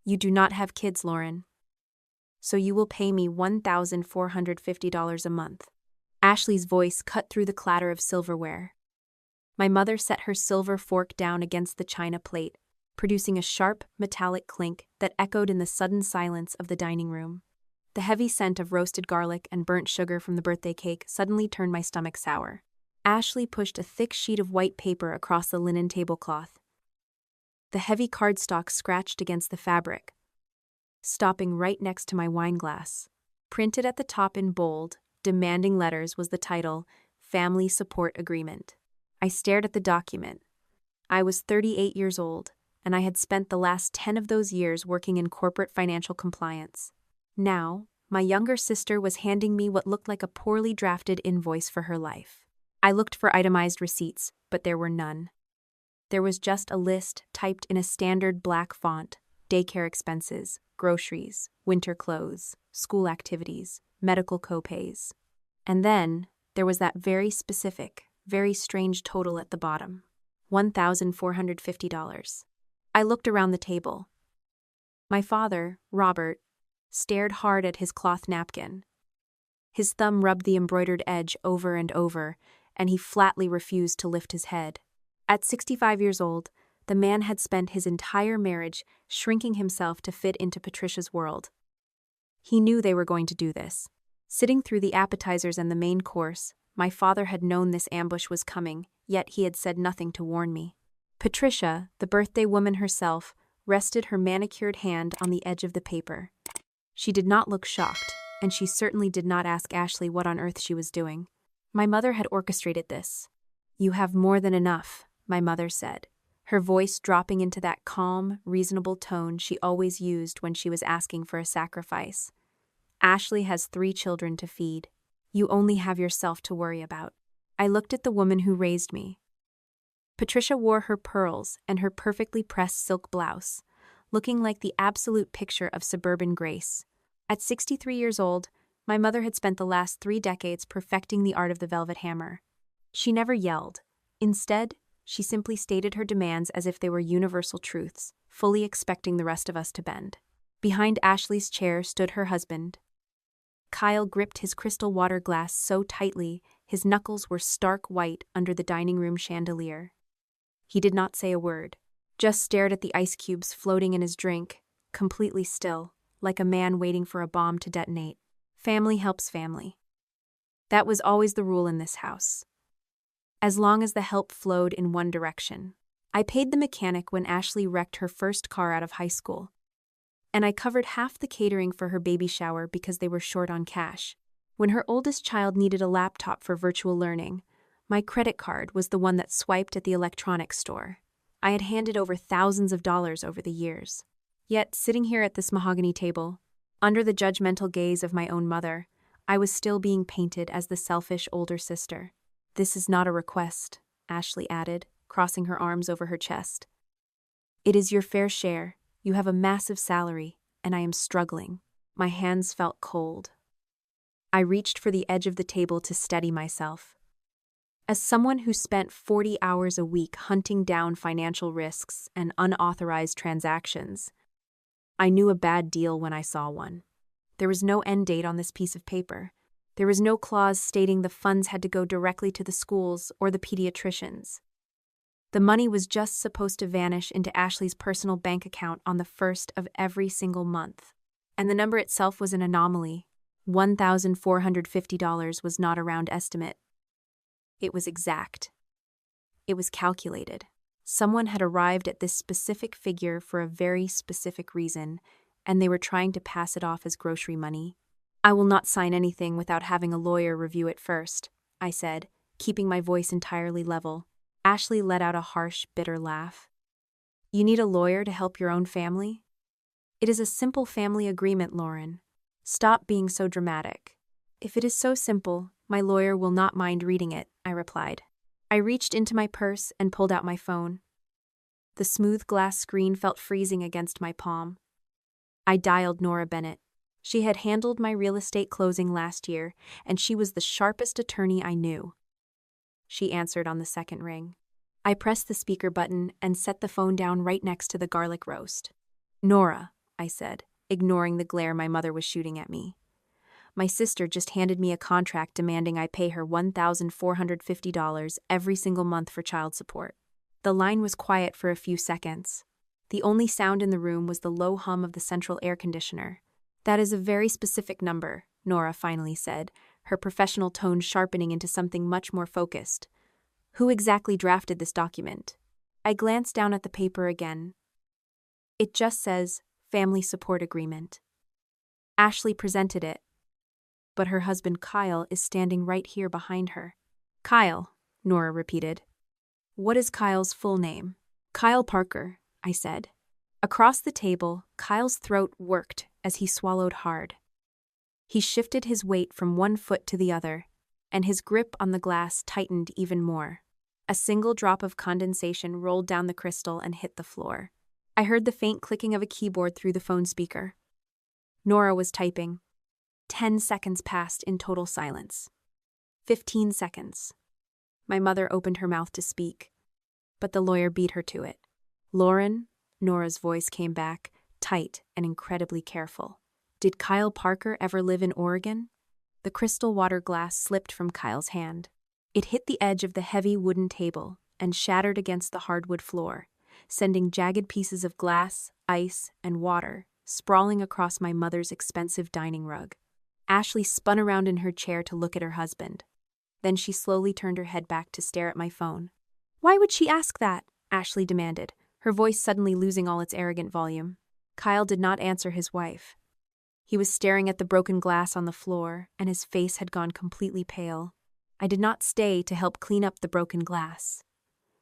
You do not have kids, Lauren. So you will pay me $1,450 a month. Ashley's voice cut through the clatter of silverware. My mother set her silver fork down against the china plate, producing a sharp, metallic clink that echoed in the sudden silence of the dining room. The heavy scent of roasted garlic and burnt sugar from the birthday cake suddenly turned my stomach sour. Ashley pushed a thick sheet of white paper across the linen tablecloth. The heavy cardstock scratched against the fabric, stopping right next to my wine glass. Printed at the top in bold, demanding letters was the title, Family Support Agreement. I stared at the document. I was 38 years old, and I had spent the last 10 of those years working in corporate financial compliance. Now, my younger sister was handing me what looked like a poorly drafted invoice for her life. I looked for itemized receipts, but there were none. There was just a list typed in a standard black font: daycare expenses, groceries, winter clothes, school activities, medical copays. And then, there was that very specific, very strange total at the bottom: $1,450. I looked around the table. My father, Robert, stared hard at his cloth napkin. His thumb rubbed the embroidered edge over and over, and he flatly refused to lift his head. At 65 years old, the man had spent his entire marriage shrinking himself to fit into Patricia's world. He knew they were going to do this. Sitting through the appetizers and the main course, my father had known this ambush was coming, yet he had said nothing to warn me. Patricia, the birthday woman herself, rested her manicured hand on the edge of the paper. She did not look shocked, and she certainly did not ask Ashley what on earth she was doing. My mother had orchestrated this. "You have more than enough," my mother said, her voice dropping into that calm, reasonable tone she always used when she was asking for a sacrifice. "Ashley has 3 children to feed. You only have yourself to worry about." I looked at the woman who raised me. Patricia wore her pearls and her perfectly pressed silk blouse, looking like the absolute picture of suburban grace. At 63 years old, my mother had spent the last 3 decades perfecting the art of the velvet hammer. She never yelled. Instead, she simply stated her demands as if they were universal truths, fully expecting the rest of us to bend. Behind Ashley's chair stood her husband. Kyle gripped his crystal water glass so tightly, his knuckles were stark white under the dining room chandelier. He did not say a word, just stared at the ice cubes floating in his drink, completely still, like a man waiting for a bomb to detonate. Family helps family. That was always the rule in this house. As long as the help flowed in one direction. I paid the mechanic when Ashley wrecked her first car out of high school. And I covered half the catering for her baby shower because they were short on cash. When her oldest child needed a laptop for virtual learning, my credit card was the one that swiped at the electronics store. I had handed over thousands of dollars over the years. Yet, sitting here at this mahogany table, under the judgmental gaze of my own mother, I was still being painted as the selfish older sister. "This is not a request," Ashley added, crossing her arms over her chest. "It is your fair share. You have a massive salary, and I am struggling." My hands felt cold. I reached for the edge of the table to steady myself. As someone who spent 40 hours a week hunting down financial risks and unauthorized transactions, I knew a bad deal when I saw one. There was no end date on this piece of paper. There was no clause stating the funds had to go directly to the schools or the pediatricians. The money was just supposed to vanish into Ashley's personal bank account on the 1st of every single month. And the number itself was an anomaly. $1,450 was not a round estimate. It was exact. It was calculated. Someone had arrived at this specific figure for a very specific reason, and they were trying to pass it off as grocery money. "I will not sign anything without having a lawyer review it first," I said, keeping my voice entirely level. Ashley let out a harsh, bitter laugh. "You need a lawyer to help your own family? It is a simple family agreement, Lauren. Stop being so dramatic." "If it is so simple, my lawyer will not mind reading it," I replied. I reached into my purse and pulled out my phone. The smooth glass screen felt freezing against my palm. I dialed Nora Bennett. She had handled my real estate closing last year, and she was the sharpest attorney I knew. She answered on the second ring. I pressed the speaker button and set the phone down right next to the garlic roast. "Nora, I said, ignoring the glare my mother was shooting at me. My sister just handed me a contract demanding I pay her $1,450 every single month for child support. The line was quiet for a few seconds. The only sound in the room was the low hum of the central air conditioner. "That is a very specific number," Nora finally said, her professional tone sharpening into something much more focused. "Who exactly drafted this document?" I glanced down at the paper again. It just says, Family Support Agreement. Ashley presented it, but her husband Kyle is standing right here behind her. "Kyle," Nora repeated. "What is Kyle's full name?" "Kyle Parker," I said. Across the table, Kyle's throat worked as he swallowed hard. He shifted his weight from one foot to the other, and his grip on the glass tightened even more. A single drop of condensation rolled down the crystal and hit the floor. I heard the faint clicking of a keyboard through the phone speaker. Nora was typing. 10 seconds passed in total silence. 15 seconds. My mother opened her mouth to speak, but the lawyer beat her to it. "Lauren," Nora's voice came back, tight and incredibly careful. "Did Kyle Parker ever live in Oregon?" The crystal water glass slipped from Kyle's hand. It hit the edge of the heavy wooden table and shattered against the hardwood floor, sending jagged pieces of glass, ice, and water sprawling across my mother's expensive dining rug. Ashley spun around in her chair to look at her husband. Then she slowly turned her head back to stare at my phone. "Why would she ask that?" Ashley demanded, her voice suddenly losing all its arrogant volume. Kyle did not answer his wife. He was staring at the broken glass on the floor, and his face had gone completely pale. I did not stay to help clean up the broken glass.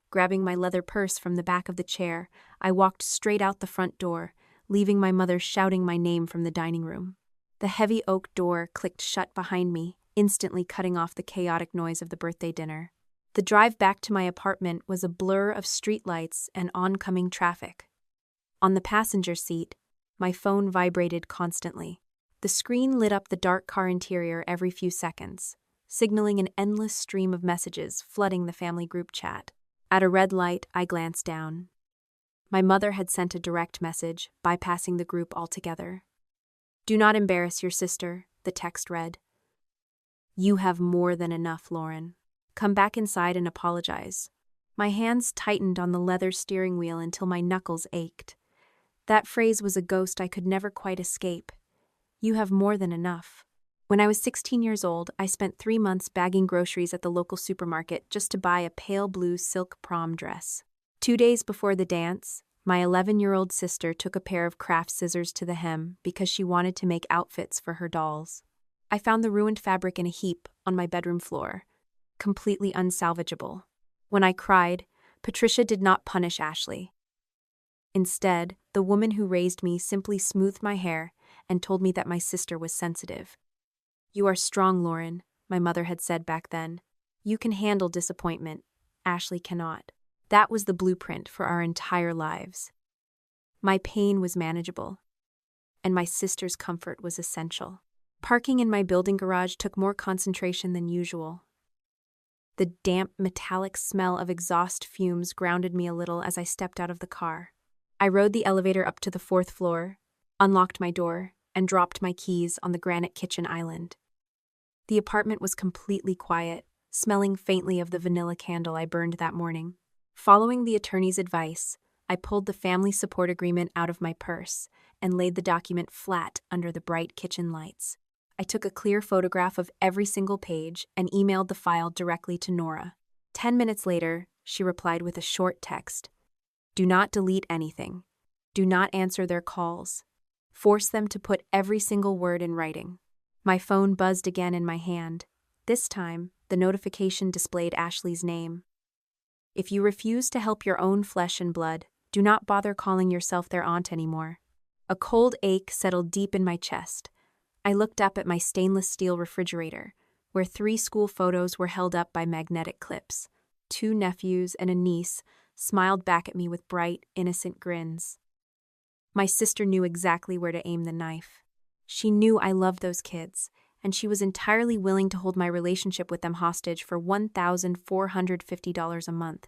Grabbing my leather purse from the back of the chair, I walked straight out the front door, leaving my mother shouting my name from the dining room. The heavy oak door clicked shut behind me, instantly cutting off the chaotic noise of the birthday dinner. The drive back to my apartment was a blur of streetlights and oncoming traffic. On the passenger seat, my phone vibrated constantly. The screen lit up the dark car interior every few seconds, signaling an endless stream of messages flooding the family group chat. At a red light, I glanced down. My mother had sent a direct message, bypassing the group altogether. "Do not embarrass your sister," the text read. "You have more than enough, Lauren. Come back inside and apologize." My hands tightened on the leather steering wheel until my knuckles ached. That phrase was a ghost I could never quite escape. You have more than enough. When I was 16 years old, I spent 3 months bagging groceries at the local supermarket just to buy a pale blue silk prom dress. 2 days before the dance, my 11-year-old sister took a pair of craft scissors to the hem because she wanted to make outfits for her dolls. I found the ruined fabric in a heap on my bedroom floor, completely unsalvageable. When I cried, Patricia did not punish Ashley. Instead, the woman who raised me simply smoothed my hair and told me that my sister was sensitive. "You are strong, Lauren," my mother had said back then. "You can handle disappointment. Ashley cannot." That was the blueprint for our entire lives. My pain was manageable, and my sister's comfort was essential. Parking in my building garage took more concentration than usual. The damp, metallic smell of exhaust fumes grounded me a little as I stepped out of the car. I rode the elevator up to the 4th floor, unlocked my door, and dropped my keys on the granite kitchen island. The apartment was completely quiet, smelling faintly of the vanilla candle I burned that morning. Following the attorney's advice, I pulled the family support agreement out of my purse and laid the document flat under the bright kitchen lights. I took a clear photograph of every single page and emailed the file directly to Nora. 10 minutes later, she replied with a short text. "Do not delete anything. Do not answer their calls. Force them to put every single word in writing." My phone buzzed again in my hand. This time, the notification displayed Ashley's name. "If you refuse to help your own flesh and blood, do not bother calling yourself their aunt anymore." A cold ache settled deep in my chest. I looked up at my stainless steel refrigerator, where 3 school photos were held up by magnetic clips. 2 nephews and a niece smiled back at me with bright, innocent grins. My sister knew exactly where to aim the knife. She knew I loved those kids, and she was entirely willing to hold my relationship with them hostage for $1,450 a month,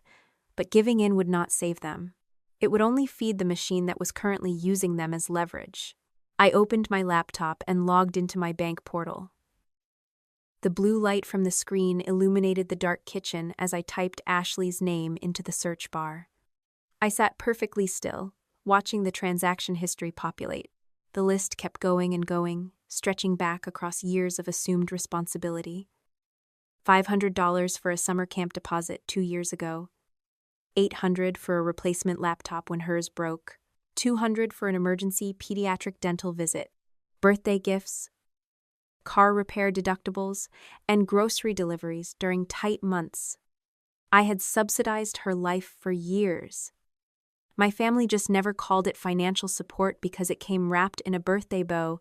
but giving in would not save them. It would only feed the machine that was currently using them as leverage. I opened my laptop and logged into my bank portal. The blue light from the screen illuminated the dark kitchen as I typed Ashley's name into the search bar. I sat perfectly still, watching the transaction history populate. The list kept going and going, stretching back across years of assumed responsibility. $500 for a summer camp deposit 2 years ago, $800 for a replacement laptop when hers broke, $200 for an emergency pediatric dental visit, birthday gifts, car repair deductibles, and grocery deliveries during tight months. I had subsidized her life for years. My family just never called it financial support because it came wrapped in a birthday bow,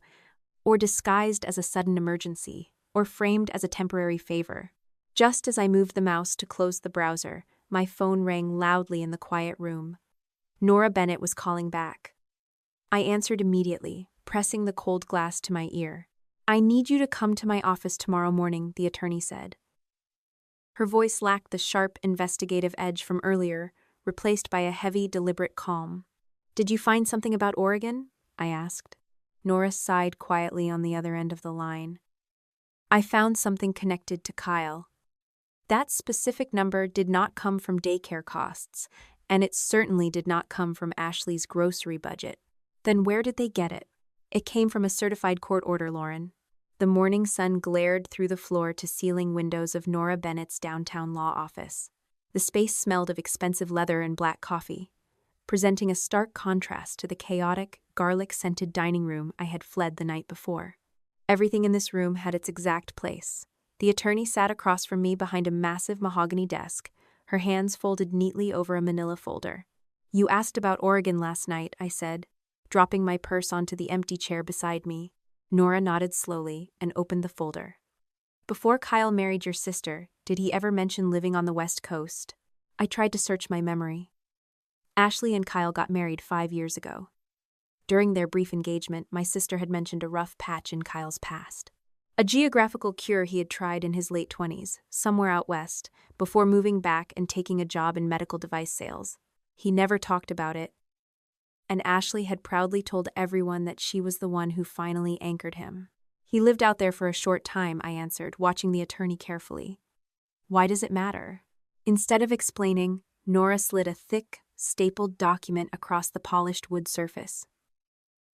or disguised as a sudden emergency, or framed as a temporary favor. Just as I moved the mouse to close the browser, my phone rang loudly in the quiet room. Nora Bennett was calling back. I answered immediately, pressing the cold glass to my ear. "I need you to come to my office tomorrow morning," the attorney said. Her voice lacked the sharp, investigative edge from earlier, replaced by a heavy, deliberate calm. "Did you find something about Oregon?" I asked. Nora sighed quietly on the other end of the line. "I found something connected to Kyle. That specific number did not come from daycare costs, and it certainly did not come from Ashley's grocery budget." "Then where did they get it?" "It came from a certified court order, Lauren." The morning sun glared through the floor-to-ceiling windows of Nora Bennett's downtown law office. The space smelled of expensive leather and black coffee, presenting a stark contrast to the chaotic, garlic-scented dining room I had fled the night before. Everything in this room had its exact place. The attorney sat across from me behind a massive mahogany desk, her hands folded neatly over a manila folder. "You asked about Oregon last night," I said, dropping my purse onto the empty chair beside me. Nora nodded slowly and opened the folder. "Before Kyle married your sister, did he ever mention living on the West Coast?" I tried to search my memory. Ashley and Kyle got married 5 years ago. During their brief engagement, my sister had mentioned a rough patch in Kyle's past. A geographical cure he had tried in his late 20s, somewhere out west, before moving back and taking a job in medical device sales. He never talked about it, and Ashley had proudly told everyone that she was the one who finally anchored him. "He lived out there for a short time," I answered, watching the attorney carefully. "Why does it matter?" Instead of explaining, Nora slid a thick, stapled document across the polished wood surface.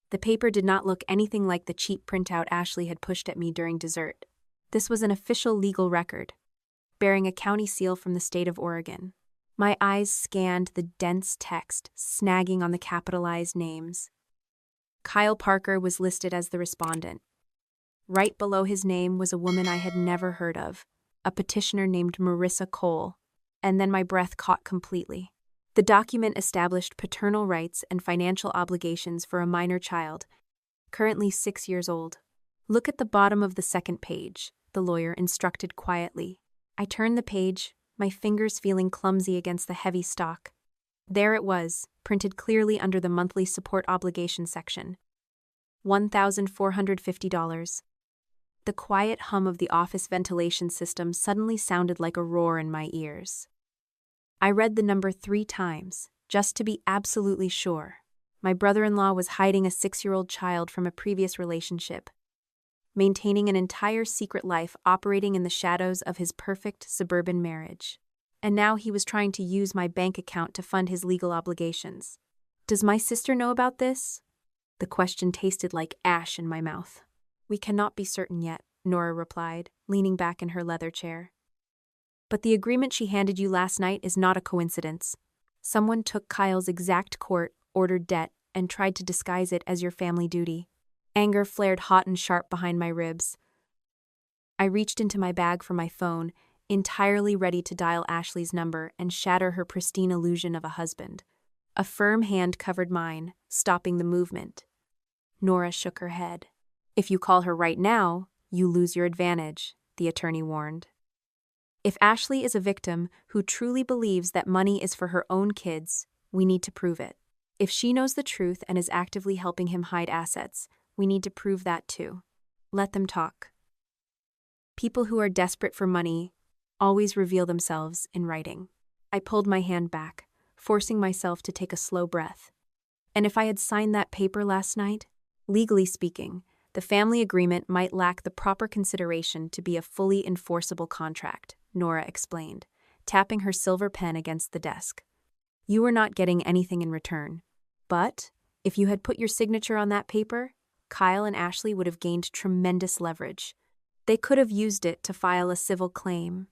The paper did not look anything like the cheap printout Ashley had pushed at me during dessert. This was an official legal record, bearing a county seal from the state of Oregon. My eyes scanned the dense text, snagging on the capitalized names. Kyle Parker was listed as the respondent. Right below his name was a woman I had never heard of, a petitioner named Marissa Cole, and then my breath caught completely. The document established paternal rights and financial obligations for a minor child, currently 6 years old. "Look at the bottom of the second page," the lawyer instructed quietly. I turned the page, my fingers feeling clumsy against the heavy stock. There it was, printed clearly under the monthly support obligation section. $1,450. The quiet hum of the office ventilation system suddenly sounded like a roar in my ears. I read the number 3 times, just to be absolutely sure. My brother-in-law was hiding a 6-year-old child from a previous relationship, maintaining an entire secret life operating in the shadows of his perfect suburban marriage. And now he was trying to use my bank account to fund his legal obligations. "Does my sister know about this?" The question tasted like ash in my mouth. "We cannot be certain yet," Nora replied, leaning back in her leather chair. "But the agreement she handed you last night is not a coincidence. Someone took Kyle's exact court-ordered debt and tried to disguise it as your family duty." Anger flared hot and sharp behind my ribs. I reached into my bag for my phone, entirely ready to dial Ashley's number and shatter her pristine illusion of a husband. A firm hand covered mine, stopping the movement. Nora shook her head. "If you call her right now, you lose your advantage," the attorney warned. "If Ashley is a victim who truly believes that money is for her own kids, we need to prove it. If she knows the truth and is actively helping him hide assets, we need to prove that too. Let them talk. People who are desperate for money always reveal themselves in writing." I pulled my hand back, forcing myself to take a slow breath. And if I had signed that paper last night? Legally speaking, the family agreement might lack the proper consideration to be a fully enforceable contract, Nora explained, tapping her silver pen against the desk. You were not getting anything in return. But if you had put your signature on that paper, Kyle and Ashley would have gained tremendous leverage. They could have used it to file a civil claim,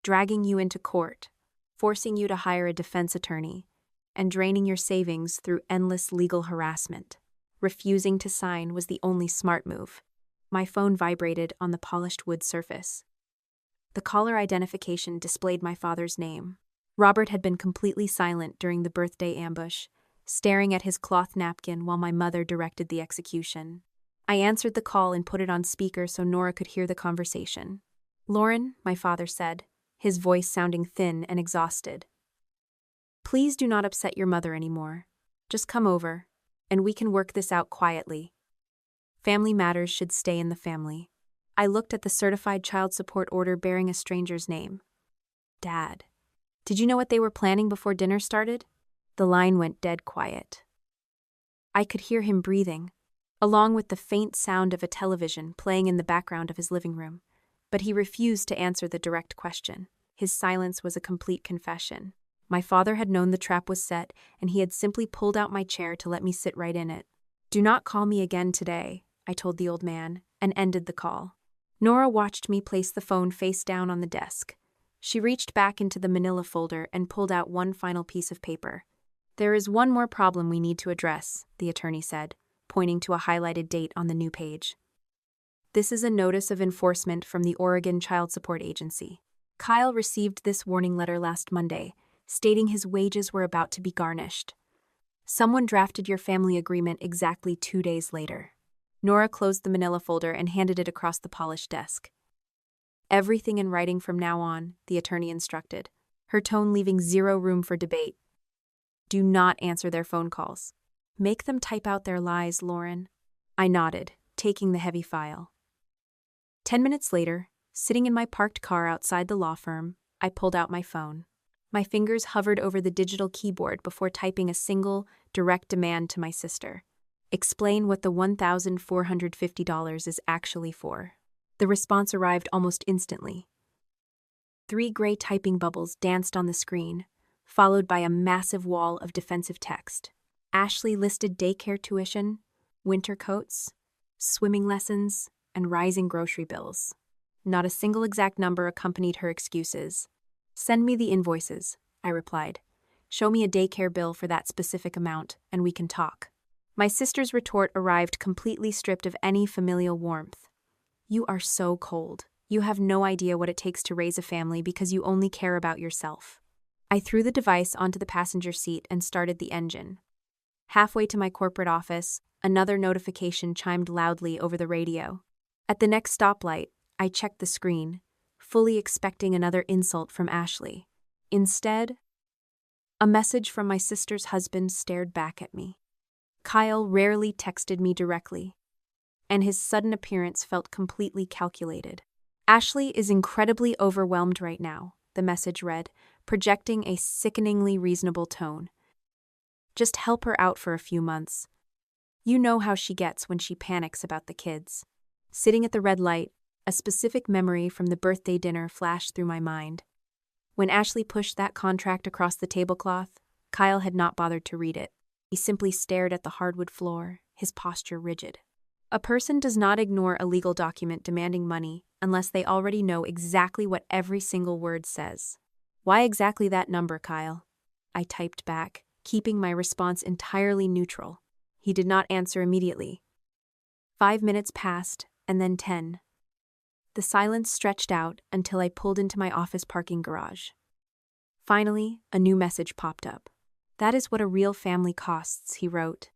dragging you into court, forcing you to hire a defense attorney, and draining your savings through endless legal harassment. Refusing to sign was the only smart move. My phone vibrated on the polished wood surface. The caller identification displayed my father's name. Robert had been completely silent during the birthday ambush, staring at his cloth napkin while my mother directed the execution. I answered the call and put it on speaker so Nora could hear the conversation. "Lauren," my father said, his voice sounding thin and exhausted. "Please do not upset your mother anymore. Just come over, and we can work this out quietly. Family matters should stay in the family." I looked at the certified child support order bearing a stranger's name. "Dad, did you know what they were planning before dinner started?" The line went dead quiet. I could hear him breathing, along with the faint sound of a television playing in the background of his living room, but he refused to answer the direct question. His silence was a complete confession. My father had known the trap was set, and he had simply pulled out my chair to let me sit right in it. "Do not call me again today," I told the old man, and ended the call. Nora watched me place the phone face down on the desk. She reached back into the manila folder and pulled out one final piece of paper. "There is one more problem we need to address," the attorney said, pointing to a highlighted date on the new page. "This is a notice of enforcement from the Oregon Child Support Agency. Kyle received this warning letter last Monday, stating his wages were about to be garnished. Someone drafted your family agreement exactly 2 days later." Nora closed the manila folder and handed it across the polished desk. "Everything in writing from now on," the attorney instructed, her tone leaving zero room for debate. "Do not answer their phone calls. Make them type out their lies, Lauren." I nodded, taking the heavy file. 10 minutes later, sitting in my parked car outside the law firm, I pulled out my phone. My fingers hovered over the digital keyboard before typing a single, direct demand to my sister. "Explain what the $1,450 is actually for." The response arrived almost instantly. 3 gray typing bubbles danced on the screen, followed by a massive wall of defensive text. Ashley listed daycare tuition, winter coats, swimming lessons, and rising grocery bills. Not a single exact number accompanied her excuses. "Send me the invoices," I replied. "Show me a daycare bill for that specific amount, and we can talk." My sister's retort arrived completely stripped of any familial warmth. "You are so cold. You have no idea what it takes to raise a family because you only care about yourself." I threw the device onto the passenger seat and started the engine. Halfway to my corporate office, another notification chimed loudly over the radio. At the next stoplight, I checked the screen, fully expecting another insult from Ashley. Instead, a message from my sister's husband stared back at me. Kyle rarely texted me directly, and his sudden appearance felt completely calculated. "Ashley is incredibly overwhelmed right now," the message read, projecting a sickeningly reasonable tone. "Just help her out for a few months. You know how she gets when she panics about the kids." Sitting at the red light, a specific memory from the birthday dinner flashed through my mind. When Ashley pushed that contract across the tablecloth, Kyle had not bothered to read it. He simply stared at the hardwood floor, his posture rigid. A person does not ignore a legal document demanding money unless they already know exactly what every single word says. "Why exactly that number, Kyle?" I typed back, keeping my response entirely neutral. He did not answer immediately. 5 minutes passed, and then 10. The silence stretched out until I pulled into my office parking garage. Finally, a new message popped up. "That is what a real family costs," he wrote.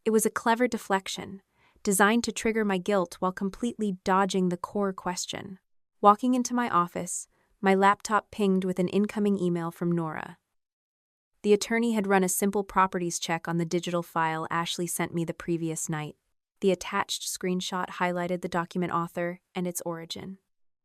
It was a clever deflection, designed to trigger my guilt while completely dodging the core question. Walking into my office, my laptop pinged with an incoming email from Nora. The attorney had run a simple properties check on the digital file Ashley sent me the previous night. The attached screenshot highlighted the document author and its origin.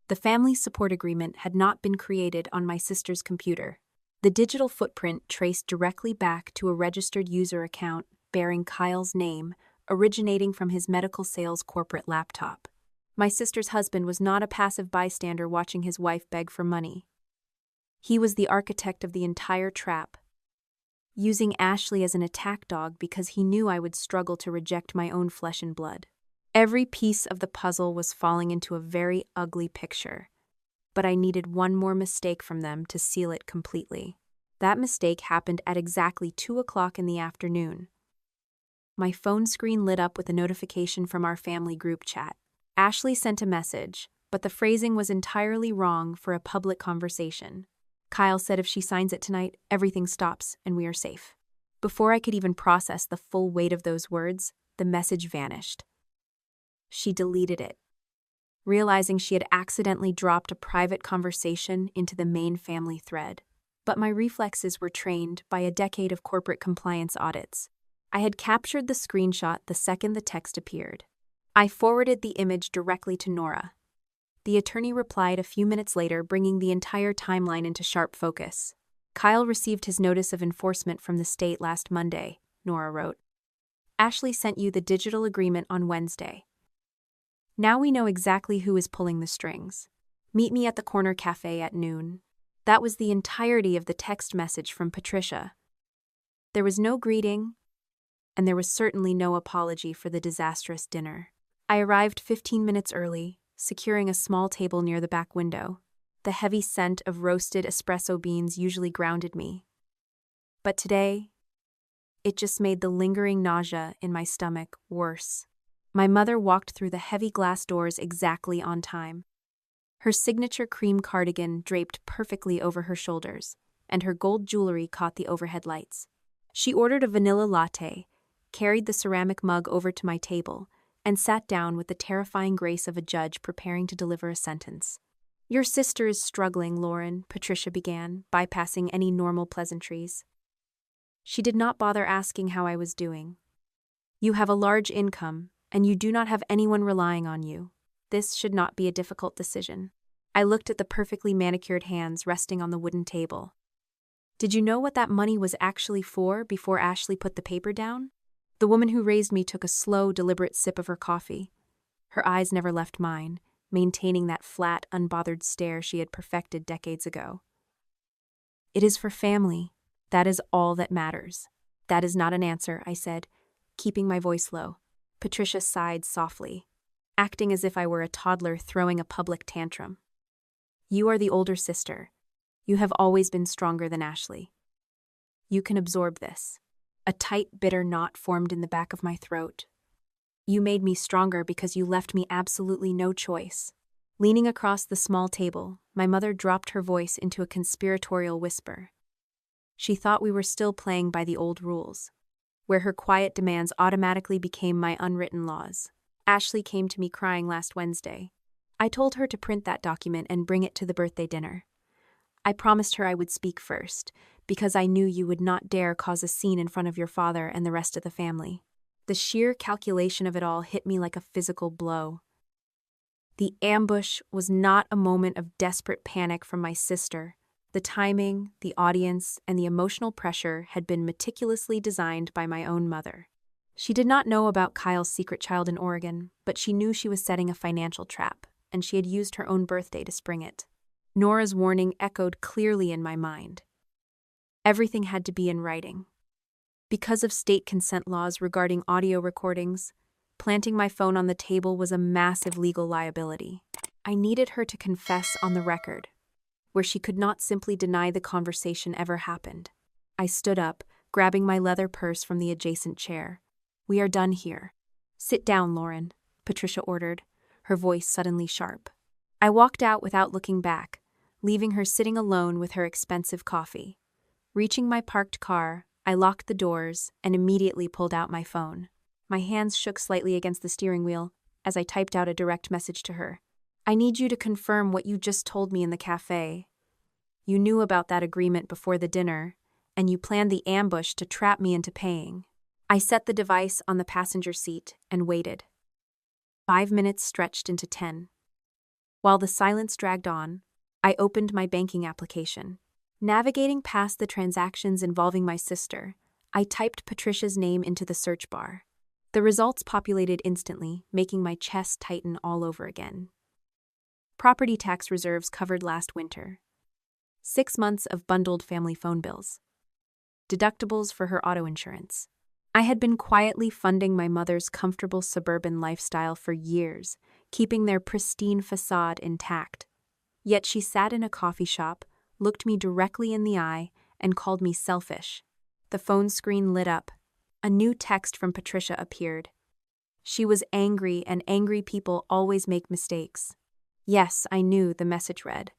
The family support agreement had not been created on my sister's computer. The digital footprint traced directly back to a registered user account bearing Kyle's name, originating from his medical sales corporate laptop. My sister's husband was not a passive bystander watching his wife beg for money. He was the architect of the entire trap, using Ashley as an attack dog because he knew I would struggle to reject my own flesh and blood. Every piece of the puzzle was falling into a very ugly picture, but I needed one more mistake from them to seal it completely. That mistake happened at exactly 2 o'clock in the afternoon. My phone screen lit up with a notification from our family group chat. Ashley sent a message, but the phrasing was entirely wrong for a public conversation. Kyle said if she signs it tonight, everything stops and we are safe. Before I could even process the full weight of those words, the message vanished. She deleted it, realizing she had accidentally dropped a private conversation into the main family thread. But my reflexes were trained by a decade of corporate compliance audits. I had captured the screenshot the second the text appeared. I forwarded the image directly to Nora. The attorney replied a few minutes later, bringing the entire timeline into sharp focus. Kyle received his notice of enforcement from the state last Monday, Nora wrote. Ashley sent you the digital agreement on Wednesday. Now we know exactly who is pulling the strings. Meet me at the corner cafe at noon. That was the entirety of the text message from Patricia. There was no greeting, and there was certainly no apology for the disastrous dinner. I arrived 15 minutes early, securing a small table near the back window. The heavy scent of roasted espresso beans usually grounded me. But today, it just made the lingering nausea in my stomach worse. My mother walked through the heavy glass doors exactly on time. Her signature cream cardigan draped perfectly over her shoulders, and her gold jewelry caught the overhead lights. She ordered a vanilla latte, carried the ceramic mug over to my table, and sat down with the terrifying grace of a judge preparing to deliver a sentence. Your sister is struggling, Lauren, Patricia began, bypassing any normal pleasantries. She did not bother asking how I was doing. You have a large income, and you do not have anyone relying on you. This should not be a difficult decision. I looked at the perfectly manicured hands resting on the wooden table. Did you know what that money was actually for before Ashley put the paper down? The woman who raised me took a slow, deliberate sip of her coffee. Her eyes never left mine, maintaining that flat, unbothered stare she had perfected decades ago. It is for family. That is all that matters. That is not an answer, I said, keeping my voice low. Patricia sighed softly, acting as if I were a toddler throwing a public tantrum. You are the older sister. You have always been stronger than Ashley. You can absorb this. A tight, bitter knot formed in the back of my throat. You made me stronger because you left me absolutely no choice. Leaning across the small table, my mother dropped her voice into a conspiratorial whisper. She thought we were still playing by the old rules, where her quiet demands automatically became my unwritten laws. Ashley came to me crying last Wednesday. I told her to print that document and bring it to the birthday dinner. I promised her I would speak first, because I knew you would not dare cause a scene in front of your father and the rest of the family. The sheer calculation of it all hit me like a physical blow. The ambush was not a moment of desperate panic from my sister. The timing, the audience, and the emotional pressure had been meticulously designed by my own mother. She did not know about Kyle's secret child in Oregon, but she knew she was setting a financial trap, and she had used her own birthday to spring it. Nora's warning echoed clearly in my mind. Everything had to be in writing. Because of state consent laws regarding audio recordings, planting my phone on the table was a massive legal liability. I needed her to confess on the record, where she could not simply deny the conversation ever happened. I stood up, grabbing my leather purse from the adjacent chair. We are done here. Sit down, Lauren, Patricia ordered, her voice suddenly sharp. I walked out without looking back, leaving her sitting alone with her expensive coffee. Reaching my parked car, I locked the doors and immediately pulled out my phone. My hands shook slightly against the steering wheel as I typed out a direct message to her. I need you to confirm what you just told me in the cafe. You knew about that agreement before the dinner, and you planned the ambush to trap me into paying. I set the device on the passenger seat and waited. 5 minutes stretched into 10. While the silence dragged on, I opened my banking application. Navigating past the transactions involving my sister, I typed Patricia's name into the search bar. The results populated instantly, making my chest tighten all over again. Property tax reserves covered last winter. 6 months of bundled family phone bills. Deductibles for her auto insurance. I had been quietly funding my mother's comfortable suburban lifestyle for years, keeping their pristine facade intact. Yet she sat in a coffee shop, looked me directly in the eye, and called me selfish. The phone screen lit up. A new text from Patricia appeared. She was angry, and angry people always make mistakes. Yes, I knew, the message read.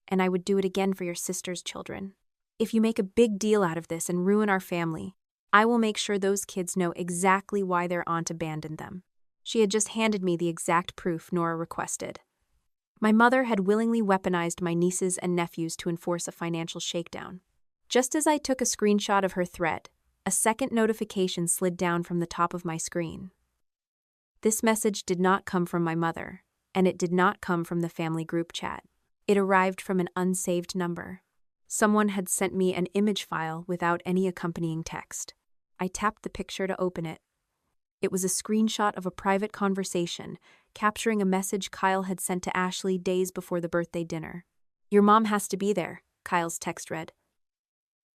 And I would do it again for your sister's children. If you make a big deal out of this and ruin our family, I will make sure those kids know exactly why their aunt abandoned them. She had just handed me the exact proof Nora requested. My mother had willingly weaponized my nieces and nephews to enforce a financial shakedown. Just as I took a screenshot of her threat, a second notification slid down from the top of my screen. This message did not come from my mother, and it did not come from the family group chat. It arrived from an unsaved number. Someone had sent me an image file without any accompanying text. I tapped the picture to open it. It was a screenshot of a private conversation, capturing a message Kyle had sent to Ashley days before the birthday dinner. "Your mom has to be there," Kyle's text read.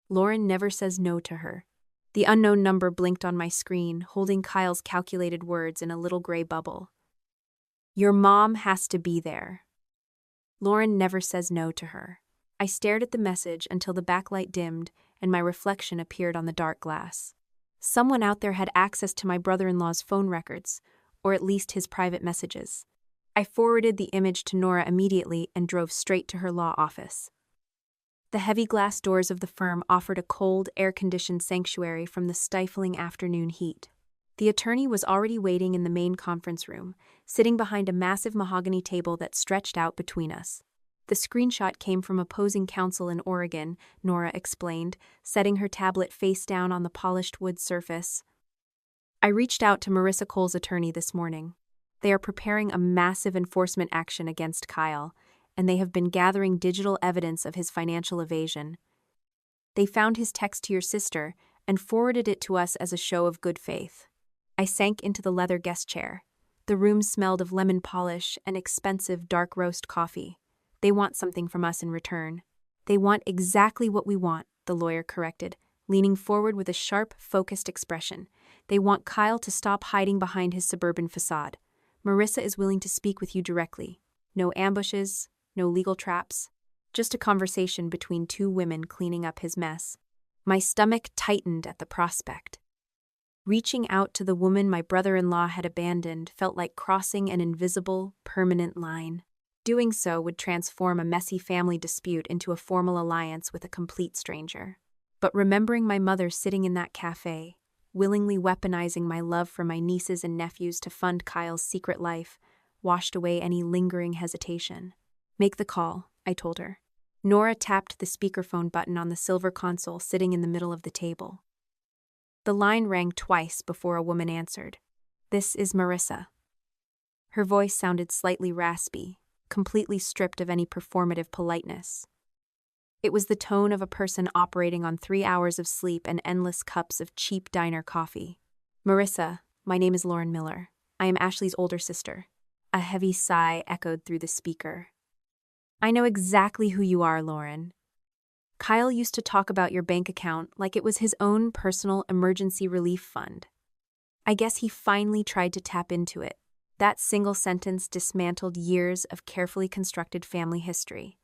"Lauren never says no to her." The unknown number blinked on my screen, holding Kyle's calculated words in a little gray bubble. "Your mom has to be there. Lauren never says no to her." I stared at the message until the backlight dimmed and my reflection appeared on the dark glass. Someone out there had access to my brother-in-law's phone records, or at least his private messages. I forwarded the image to Nora immediately and drove straight to her law office. The heavy glass doors of the firm offered a cold, air-conditioned sanctuary from the stifling afternoon heat. The attorney was already waiting in the main conference room, sitting behind a massive mahogany table that stretched out between us. The screenshot came from opposing counsel in Oregon, Nora explained, setting her tablet face down on the polished wood surface. I reached out to Marissa Cole's attorney this morning. They are preparing a massive enforcement action against Kyle, and they have been gathering digital evidence of his financial evasion. They found his text to your sister and forwarded it to us as a show of good faith. I sank into the leather guest chair. The room smelled of lemon polish and expensive dark roast coffee. They want something from us in return. They want exactly what we want, the lawyer corrected, leaning forward with a sharp, focused expression. They want Kyle to stop hiding behind his suburban facade. Marissa is willing to speak with you directly. No ambushes, no legal traps. Just a conversation between two women cleaning up his mess. My stomach tightened at the prospect. Reaching out to the woman my brother-in-law had abandoned felt like crossing an invisible, permanent line. Doing so would transform a messy family dispute into a formal alliance with a complete stranger. But remembering my mother sitting in that cafe, willingly weaponizing my love for my nieces and nephews to fund Kyle's secret life, washed away any lingering hesitation. "Make the call," I told her. Nora tapped the speakerphone button on the silver console sitting in the middle of the table. The line rang twice before a woman answered. "This is Marissa." Her voice sounded slightly raspy, completely stripped of any performative politeness. It was the tone of a person operating on 3 hours of sleep and endless cups of cheap diner coffee. "Marissa, my name is Lauren Miller. I am Ashley's older sister." A heavy sigh echoed through the speaker. "I know exactly who you are, Lauren. Kyle used to talk about your bank account like it was his own personal emergency relief fund. I guess he finally tried to tap into it. That single sentence dismantled years of carefully constructed family history.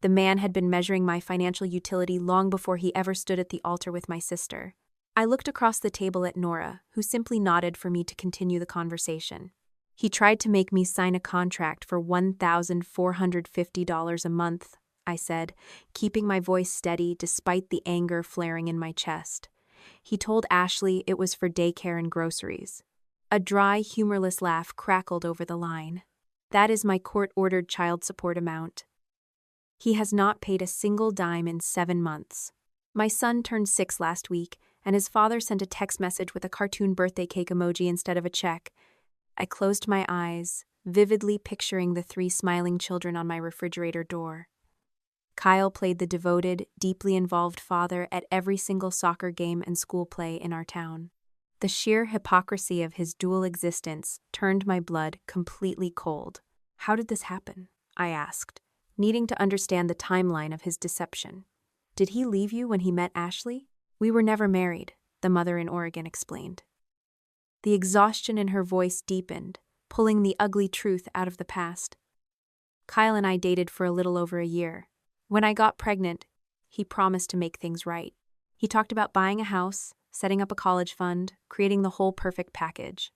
The man had been measuring my financial utility long before he ever stood at the altar with my sister. I looked across the table at Nora, who simply nodded for me to continue the conversation. He tried to make me sign a contract for $1,450 a month, I said, keeping my voice steady despite the anger flaring in my chest. He told Ashley it was for daycare and groceries. A dry, humorless laugh crackled over the line. "That is my court-ordered child support amount. He has not paid a single dime in 7 months. My son turned 6 last week, and his father sent a text message with a cartoon birthday cake emoji instead of a check." I closed my eyes, vividly picturing the 3 smiling children on my refrigerator door. Kyle played the devoted, deeply involved father at every single soccer game and school play in our town. The sheer hypocrisy of his dual existence turned my blood completely cold. How did this happen? I asked, needing to understand the timeline of his deception. Did he leave you when he met Ashley? We were never married, the mother in Oregon explained. The exhaustion in her voice deepened, pulling the ugly truth out of the past. Kyle and I dated for a little over a year. When I got pregnant, he promised to make things right. He talked about buying a house, setting up a college fund, creating the whole perfect package.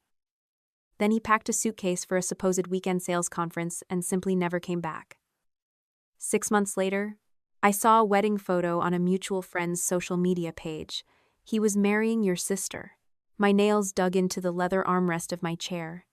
Then he packed a suitcase for a supposed weekend sales conference and simply never came back. 6 months later, I saw a wedding photo on a mutual friend's social media page. He was marrying your sister. My nails dug into the leather armrest of my chair.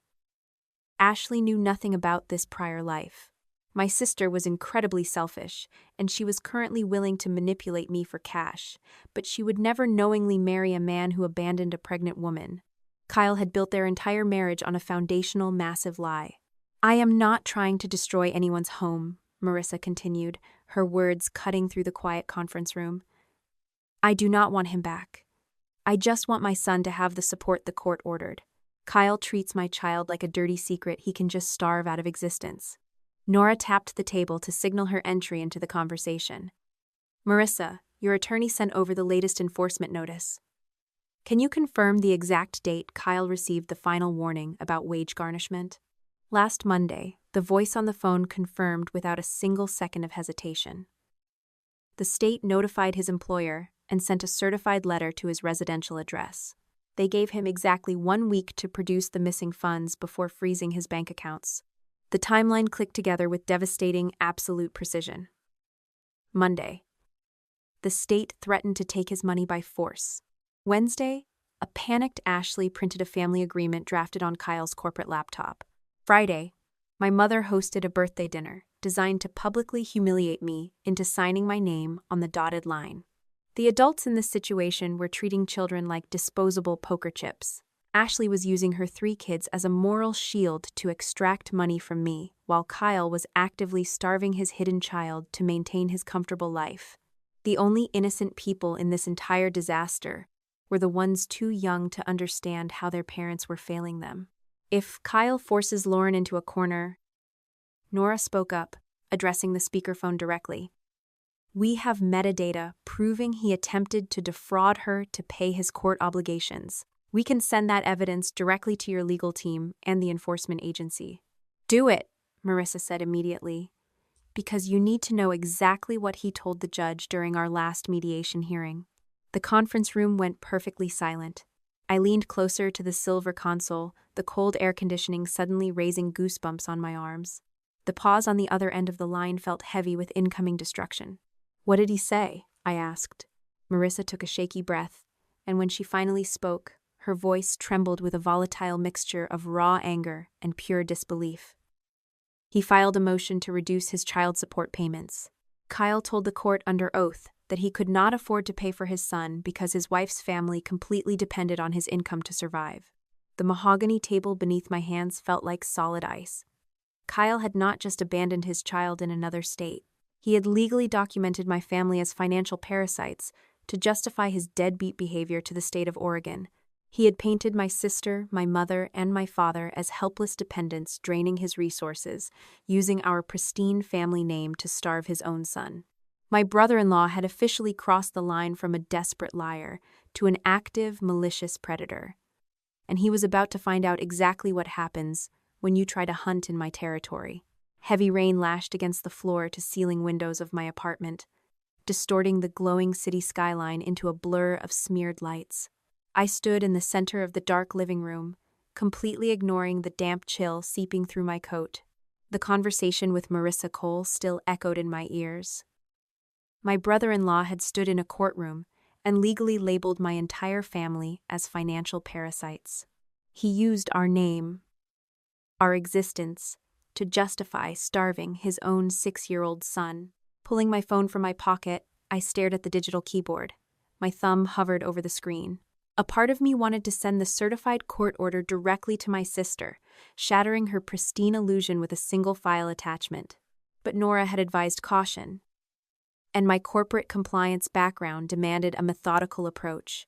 Ashley knew nothing about this prior life. My sister was incredibly selfish, and she was currently willing to manipulate me for cash, but she would never knowingly marry a man who abandoned a pregnant woman. Kyle had built their entire marriage on a foundational, massive lie. I am not trying to destroy anyone's home, Marissa continued, her words cutting through the quiet conference room. I do not want him back. I just want my son to have the support the court ordered. Kyle treats my child like a dirty secret he can just starve out of existence. Nora tapped the table to signal her entry into the conversation. Marissa, your attorney sent over the latest enforcement notice. Can you confirm the exact date Kyle received the final warning about wage garnishment? Last Monday, the voice on the phone confirmed without a single second of hesitation. The state notified his employer and sent a certified letter to his residential address. They gave him exactly 1 week to produce the missing funds before freezing his bank accounts. The timeline clicked together with devastating, absolute precision. Monday. The state threatened to take his money by force. Wednesday, a panicked Ashley printed a family agreement drafted on Kyle's corporate laptop. Friday, my mother hosted a birthday dinner designed to publicly humiliate me into signing my name on the dotted line. The adults in this situation were treating children like disposable poker chips. Ashley was using her 3 kids as a moral shield to extract money from me, while Kyle was actively starving his hidden child to maintain his comfortable life. The only innocent people in this entire disaster were the ones too young to understand how their parents were failing them. If Kyle forces Lauren into a corner, Nora spoke up, addressing the speakerphone directly. We have metadata proving he attempted to defraud her to pay his court obligations. We can send that evidence directly to your legal team and the enforcement agency. Do it, Marissa said immediately, because you need to know exactly what he told the judge during our last mediation hearing. The conference room went perfectly silent. I leaned closer to the silver console, the cold air conditioning suddenly raising goosebumps on my arms. The pause on the other end of the line felt heavy with incoming destruction. What did he say? I asked. Marissa took a shaky breath, and when she finally spoke, her voice trembled with a volatile mixture of raw anger and pure disbelief. He filed a motion to reduce his child support payments. Kyle told the court under oath that he could not afford to pay for his son because his wife's family completely depended on his income to survive. The mahogany table beneath my hands felt like solid ice. Kyle had not just abandoned his child in another state. He had legally documented my family as financial parasites to justify his deadbeat behavior to the state of Oregon. He had painted my sister, my mother, and my father as helpless dependents draining his resources, using our pristine family name to starve his own son. My brother-in-law had officially crossed the line from a desperate liar to an active, malicious predator. And he was about to find out exactly what happens when you try to hunt in my territory. Heavy rain lashed against the floor-to-ceiling windows of my apartment, distorting the glowing city skyline into a blur of smeared lights. I stood in the center of the dark living room, completely ignoring the damp chill seeping through my coat. The conversation with Marissa Cole still echoed in my ears. My brother-in-law had stood in a courtroom and legally labeled my entire family as financial parasites. He used our name, our existence, to justify starving his own 6-year-old son. Pulling my phone from my pocket, I stared at the digital keyboard. My thumb hovered over the screen. A part of me wanted to send the certified court order directly to my sister, shattering her pristine illusion with a single file attachment. But Nora had advised caution. and my corporate compliance background demanded a methodical approach.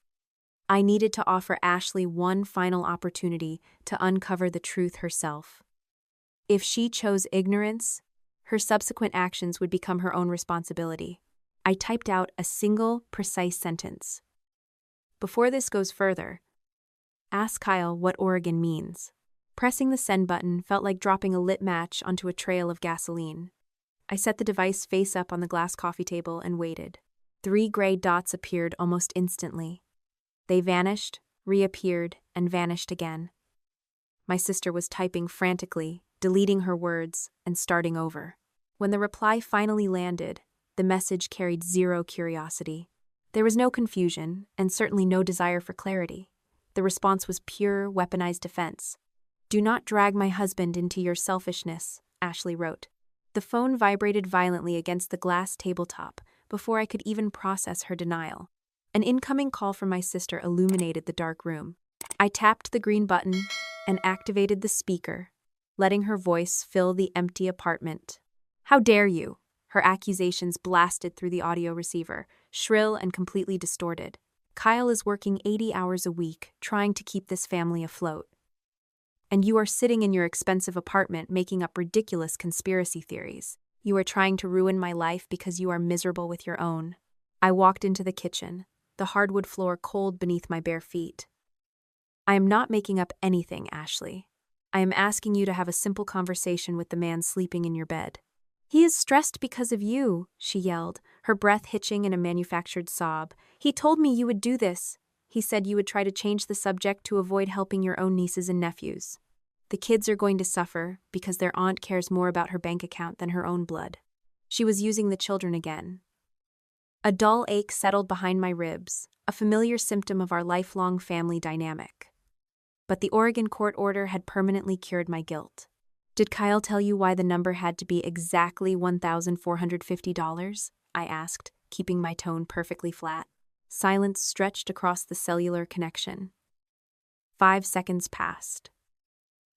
I needed to offer Ashley one final opportunity to uncover the truth herself. If she chose ignorance, her subsequent actions would become her own responsibility. I typed out a single, precise sentence. Before this goes further, ask Kyle what Oregon means. Pressing the send button felt like dropping a lit match onto a trail of gasoline. I set the device face up on the glass coffee table and waited. 3 gray dots appeared almost instantly. They vanished, reappeared, and vanished again. My sister was typing frantically, deleting her words, and starting over. When the reply finally landed, the message carried zero curiosity. There was no confusion, and certainly no desire for clarity. The response was pure, weaponized defense. "Do not drag my husband into your selfishness," Ashley wrote. The phone vibrated violently against the glass tabletop before I could even process her denial. An incoming call from my sister illuminated the dark room. I tapped the green button and activated the speaker, letting her voice fill the empty apartment. "How dare you?" Her accusations blasted through the audio receiver, shrill and completely distorted. "Kyle is working 80 hours a week, trying to keep this family afloat. And you are sitting in your expensive apartment making up ridiculous conspiracy theories. You are trying to ruin my life because you are miserable with your own." I walked into the kitchen, the hardwood floor cold beneath my bare feet. "I am not making up anything, Ashley. I am asking you to have a simple conversation with the man sleeping in your bed." "He is stressed because of you," she yelled, her breath hitching in a manufactured sob. "He told me you would do this. He said you would try to change the subject to avoid helping your own nieces and nephews. The kids are going to suffer because their aunt cares more about her bank account than her own blood." She was using the children again. A dull ache settled behind my ribs, a familiar symptom of our lifelong family dynamic. But the Oregon court order had permanently cured my guilt. "Did Kyle tell you why the number had to be exactly $1,450? I asked, keeping my tone perfectly flat. Silence stretched across the cellular connection. 5 seconds passed.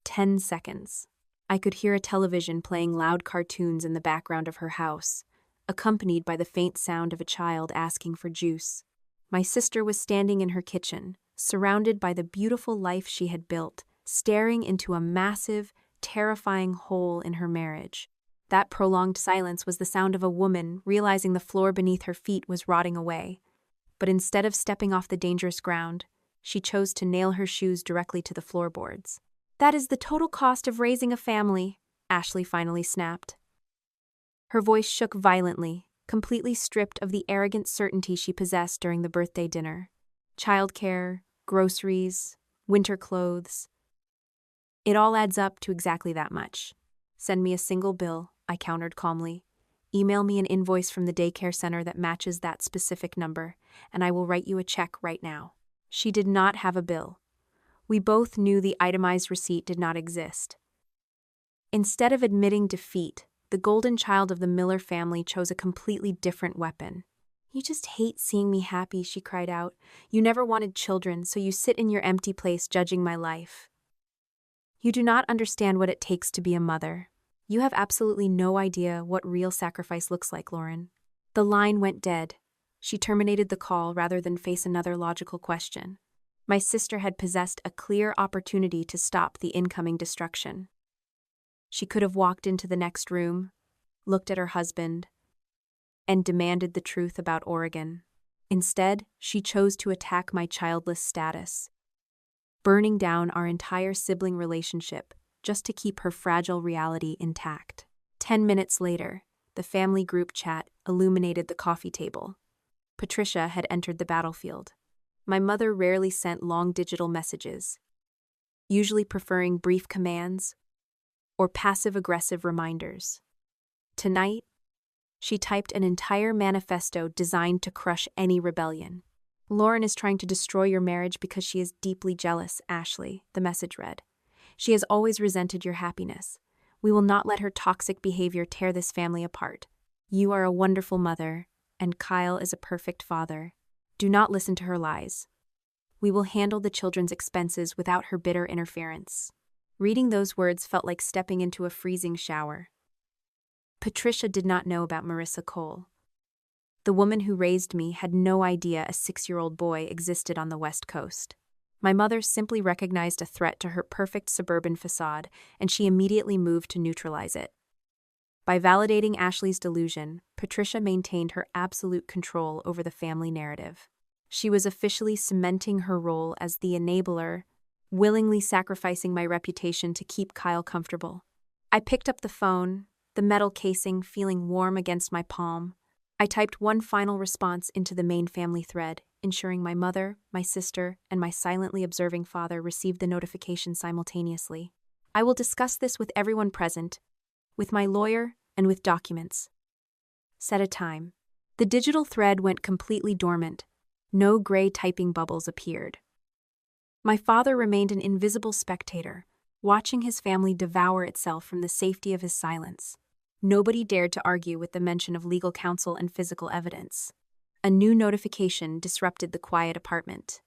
10 seconds. I could hear a television playing loud cartoons in the background of her house, accompanied by the faint sound of a child asking for juice. My sister was standing in her kitchen, surrounded by the beautiful life she had built, staring into a massive, terrifying hole in her marriage. That prolonged silence was the sound of a woman realizing the floor beneath her feet was rotting away. But instead of stepping off the dangerous ground, she chose to nail her shoes directly to the floorboards. "That is the total cost of raising a family," Ashley finally snapped. Her voice shook violently, completely stripped of the arrogant certainty she possessed during the birthday dinner. Childcare, groceries, winter clothes. "It all adds up to exactly that much. Send me a single bill," I countered calmly. "Email me an invoice from the daycare center that matches that specific number, and I will write you a check right now." She did not have a bill. We both knew the itemized receipt did not exist. Instead of admitting defeat, the golden child of the Miller family chose a completely different weapon. "You just hate seeing me happy," she cried out. "You never wanted children, so you sit in your empty place judging my life. You do not understand what it takes to be a mother. You have absolutely no idea what real sacrifice looks like, Lauren." The line went dead. She terminated the call rather than face another logical question. My sister had possessed a clear opportunity to stop the incoming destruction. She could have walked into the next room, looked at her husband, and demanded the truth about Oregon. Instead, she chose to attack my childless status, burning down our entire sibling relationship just to keep her fragile reality intact. 10 minutes later, the family group chat illuminated the coffee table. Patricia had entered the battlefield. My mother rarely sent long digital messages, usually preferring brief commands or passive-aggressive reminders. Tonight, she typed an entire manifesto designed to crush any rebellion. "Lauren is trying to destroy your marriage because she is deeply jealous, Ashley," the message read. "She has always resented your happiness. We will not let her toxic behavior tear this family apart. You are a wonderful mother, and Kyle is a perfect father. Do not listen to her lies. We will handle the children's expenses without her bitter interference." Reading those words felt like stepping into a freezing shower. Patricia did not know about Marissa Cole. The woman who raised me had no idea a 6-year-old boy existed on the West Coast. My mother simply recognized a threat to her perfect suburban facade, and she immediately moved to neutralize it. By validating Ashley's delusion, Patricia maintained her absolute control over the family narrative. She was officially cementing her role as the enabler, willingly sacrificing my reputation to keep Kyle comfortable. I picked up the phone, the metal casing feeling warm against my palm. I typed one final response into the main family thread, ensuring my mother, my sister, and my silently observing father received the notification simultaneously. I will discuss this with everyone present, with my lawyer, and with documents. Set a time. The digital thread went completely dormant. No gray typing bubbles appeared. My father remained an invisible spectator, watching his family devour itself from the safety of his silence. Nobody dared to argue with the mention of legal counsel and physical evidence. A new notification disrupted the quiet apartment.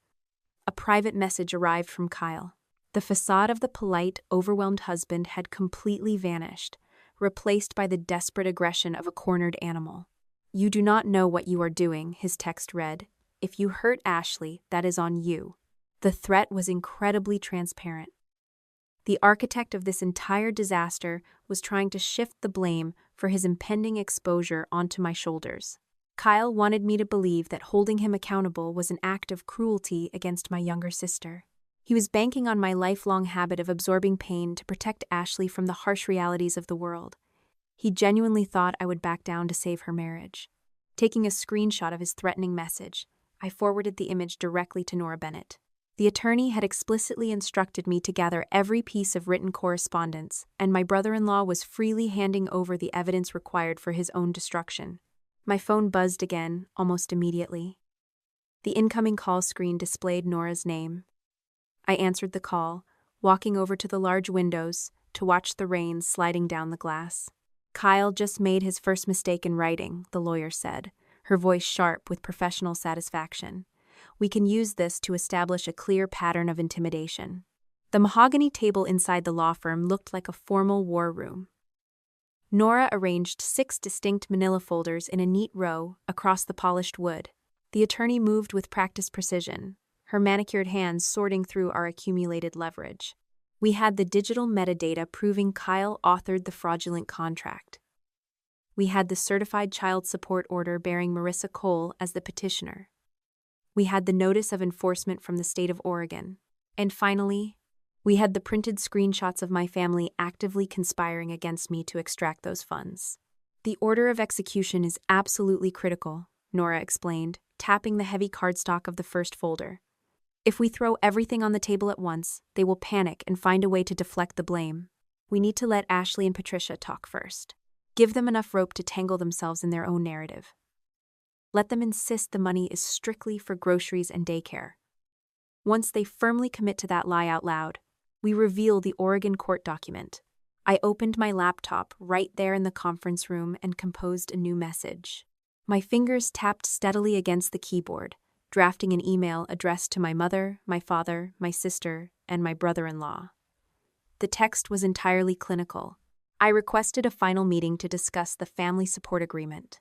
A private message arrived from Kyle. The facade of the polite, overwhelmed husband had completely vanished, replaced by the desperate aggression of a cornered animal. "You do not know what you are doing," his text read. "If you hurt Ashley, that is on you." The threat was incredibly transparent. The architect of this entire disaster was trying to shift the blame for his impending exposure onto my shoulders. Kyle wanted me to believe that holding him accountable was an act of cruelty against my younger sister. He was banking on my lifelong habit of absorbing pain to protect Ashley from the harsh realities of the world. He genuinely thought I would back down to save her marriage. Taking a screenshot of his threatening message, I forwarded the image directly to Nora Bennett. The attorney had explicitly instructed me to gather every piece of written correspondence, and my brother-in-law was freely handing over the evidence required for his own destruction. My phone buzzed again, almost immediately. The incoming call screen displayed Nora's name. I answered the call, walking over to the large windows to watch the rain sliding down the glass. "Kyle just made his first mistake in writing," the lawyer said, her voice sharp with professional satisfaction. "We can use this to establish a clear pattern of intimidation." The mahogany table inside the law firm looked like a formal war room. Nora arranged 6 distinct manila folders in a neat row across the polished wood. The attorney moved with practiced precision, her manicured hands sorting through our accumulated leverage. We had the digital metadata proving Kyle authored the fraudulent contract. We had the certified child support order bearing Marissa Cole as the petitioner. We had the notice of enforcement from the state of Oregon. And finally, we had the printed screenshots of my family actively conspiring against me to extract those funds. "The order of execution is absolutely critical," Nora explained, tapping the heavy cardstock of the first folder. "If we throw everything on the table at once, they will panic and find a way to deflect the blame. We need to let Ashley and Patricia talk first. Give them enough rope to tangle themselves in their own narrative. Let them insist the money is strictly for groceries and daycare. Once they firmly commit to that lie out loud, we reveal the Oregon court document." I opened my laptop right there in the conference room and composed a new message. My fingers tapped steadily against the keyboard, drafting an email addressed to my mother, my father, my sister, and my brother-in-law. The text was entirely clinical. I requested a final meeting to discuss the family support agreement.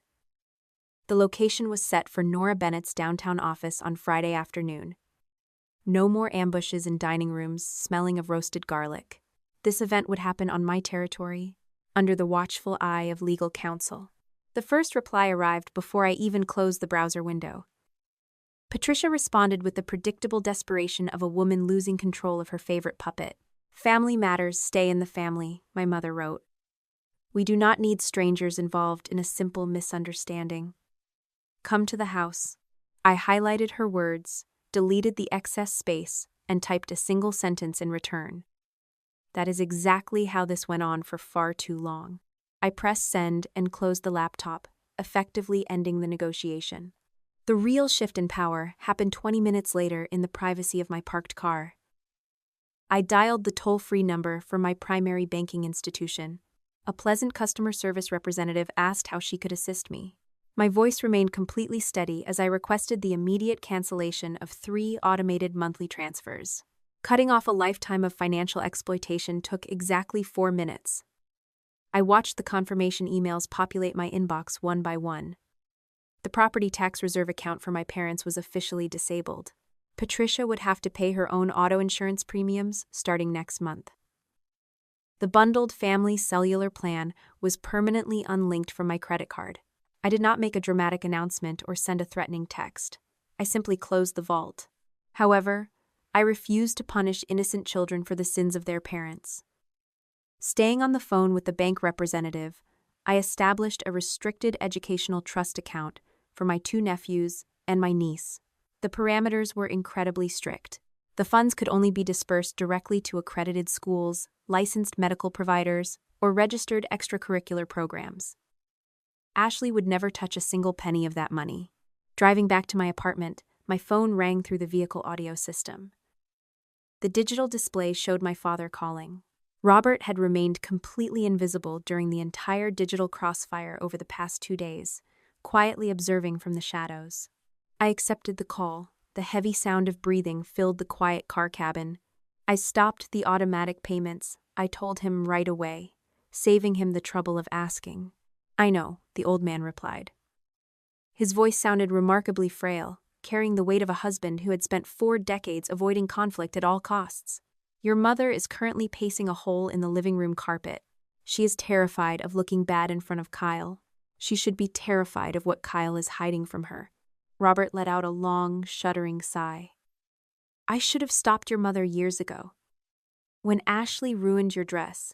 The location was set for Nora Bennett's downtown office on Friday afternoon. No more ambushes in dining rooms smelling of roasted garlic. This event would happen on my territory, under the watchful eye of legal counsel. The first reply arrived before I even closed the browser window. Patricia responded with the predictable desperation of a woman losing control of her favorite puppet. "Family matters stay in the family," my mother wrote. "We do not need strangers involved in a simple misunderstanding. Come to the house." I highlighted her words, deleted the excess space, and typed a single sentence in return. That is exactly how this went on for far too long. I pressed send and closed the laptop, effectively ending the negotiation. The real shift in power happened 20 minutes later in the privacy of my parked car. I dialed the toll-free number for my primary banking institution. A pleasant customer service representative asked how she could assist me. My voice remained completely steady as I requested the immediate cancellation of 3 automated monthly transfers. Cutting off a lifetime of financial exploitation took exactly 4 minutes. I watched the confirmation emails populate my inbox one by one. The property tax reserve account for my parents was officially disabled. Patricia would have to pay her own auto insurance premiums starting next month. The bundled family cellular plan was permanently unlinked from my credit card. I did not make a dramatic announcement or send a threatening text. I simply closed the vault. However, I refused to punish innocent children for the sins of their parents. Staying on the phone with the bank representative, I established a restricted educational trust account for my 2 nephews and my niece. The parameters were incredibly strict. The funds could only be dispersed directly to accredited schools, licensed medical providers, or registered extracurricular programs. Ashley would never touch a single penny of that money. Driving back to my apartment, my phone rang through the vehicle audio system. The digital display showed my father calling. Robert had remained completely invisible during the entire digital crossfire over the past 2 days, quietly observing from the shadows. I accepted the call. The heavy sound of breathing filled the quiet car cabin. I stopped the automatic payments. I told him right away, saving him the trouble of asking. "I know," the old man replied. His voice sounded remarkably frail, carrying the weight of a husband who had spent 4 decades avoiding conflict at all costs. "Your mother is currently pacing a hole in the living room carpet. She is terrified of looking bad in front of Kyle. She should be terrified of what Kyle is hiding from her." Robert let out a long, shuddering sigh. "I should have stopped your mother years ago. When Ashley ruined your dress.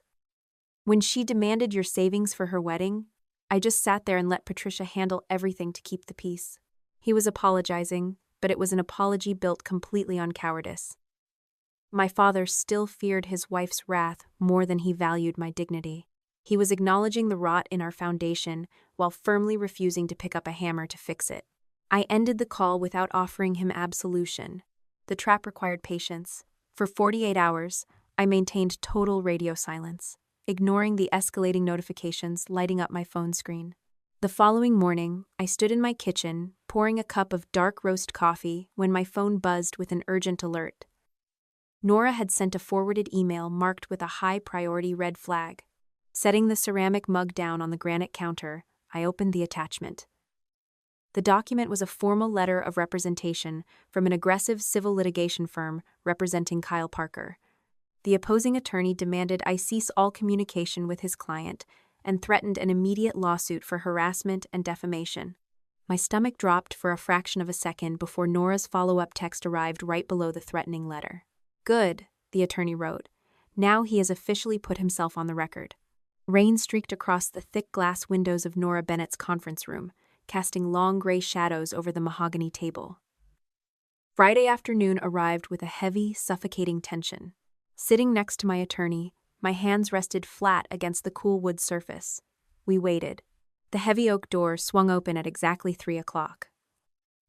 When she demanded your savings for her wedding, I just sat there and let Patricia handle everything to keep the peace." He was apologizing, but it was an apology built completely on cowardice. My father still feared his wife's wrath more than he valued my dignity. He was acknowledging the rot in our foundation while firmly refusing to pick up a hammer to fix it. I ended the call without offering him absolution. The trap required patience. For 48 hours, I maintained total radio silence, ignoring the escalating notifications lighting up my phone screen. The following morning, I stood in my kitchen, pouring a cup of dark roast coffee when my phone buzzed with an urgent alert. Nora had sent a forwarded email marked with a high-priority red flag. Setting the ceramic mug down on the granite counter, I opened the attachment. The document was a formal letter of representation from an aggressive civil litigation firm representing Kyle Parker. The opposing attorney demanded I cease all communication with his client and threatened an immediate lawsuit for harassment and defamation. My stomach dropped for a fraction of a second before Nora's follow-up text arrived right below the threatening letter. "Good," the attorney wrote. "Now he has officially put himself on the record." Rain streaked across the thick glass windows of Nora Bennett's conference room, casting long gray shadows over the mahogany table. Friday afternoon arrived with a heavy, suffocating tension. Sitting next to my attorney, my hands rested flat against the cool wood surface. We waited. The heavy oak door swung open at exactly 3 o'clock.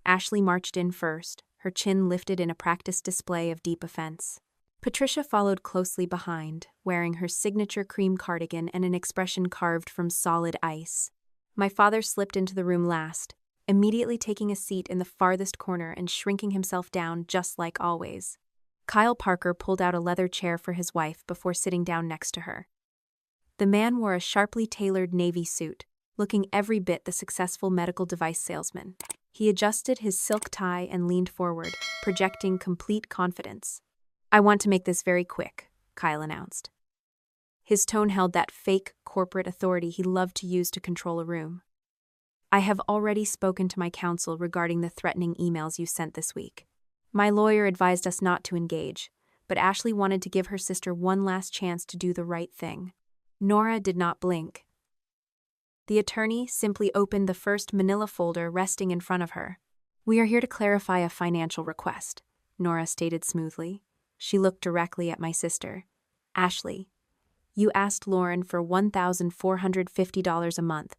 Ashley marched in first, her chin lifted in a practiced display of deep offense. Patricia followed closely behind, wearing her signature cream cardigan and an expression carved from solid ice. My father slipped into the room last, immediately taking a seat in the farthest corner and shrinking himself down just like always. Kyle Parker pulled out a leather chair for his wife before sitting down next to her. The man wore a sharply tailored navy suit, looking every bit the successful medical device salesman. He adjusted his silk tie and leaned forward, projecting complete confidence. "I want to make this very quick," Kyle announced. His tone held that fake corporate authority he loved to use to control a room. "I have already spoken to my counsel regarding the threatening emails you sent this week. My lawyer advised us not to engage, but Ashley wanted to give her sister one last chance to do the right thing." Nora did not blink. The attorney simply opened the first manila folder resting in front of her. "We are here to clarify a financial request," Nora stated smoothly. She looked directly at my sister. "Ashley, you asked Lauren for $1,450 a month.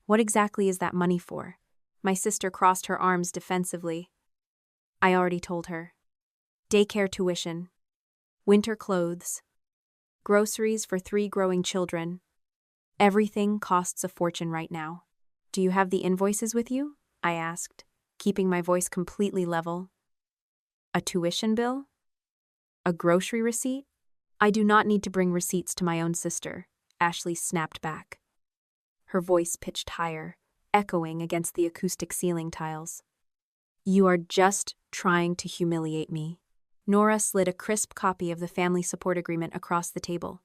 What exactly is that money for?" My sister crossed her arms defensively. "I already told her. Daycare tuition, winter clothes, groceries for 3 growing children. Everything costs a fortune right now." "Do you have the invoices with you?" I asked, keeping my voice completely level. "A tuition bill? A grocery receipt?" "I do not need to bring receipts to my own sister," Ashley snapped back. Her voice pitched higher. echoing against the acoustic ceiling tiles. "You are just trying to humiliate me." Nora slid a crisp copy of the family support agreement across the table.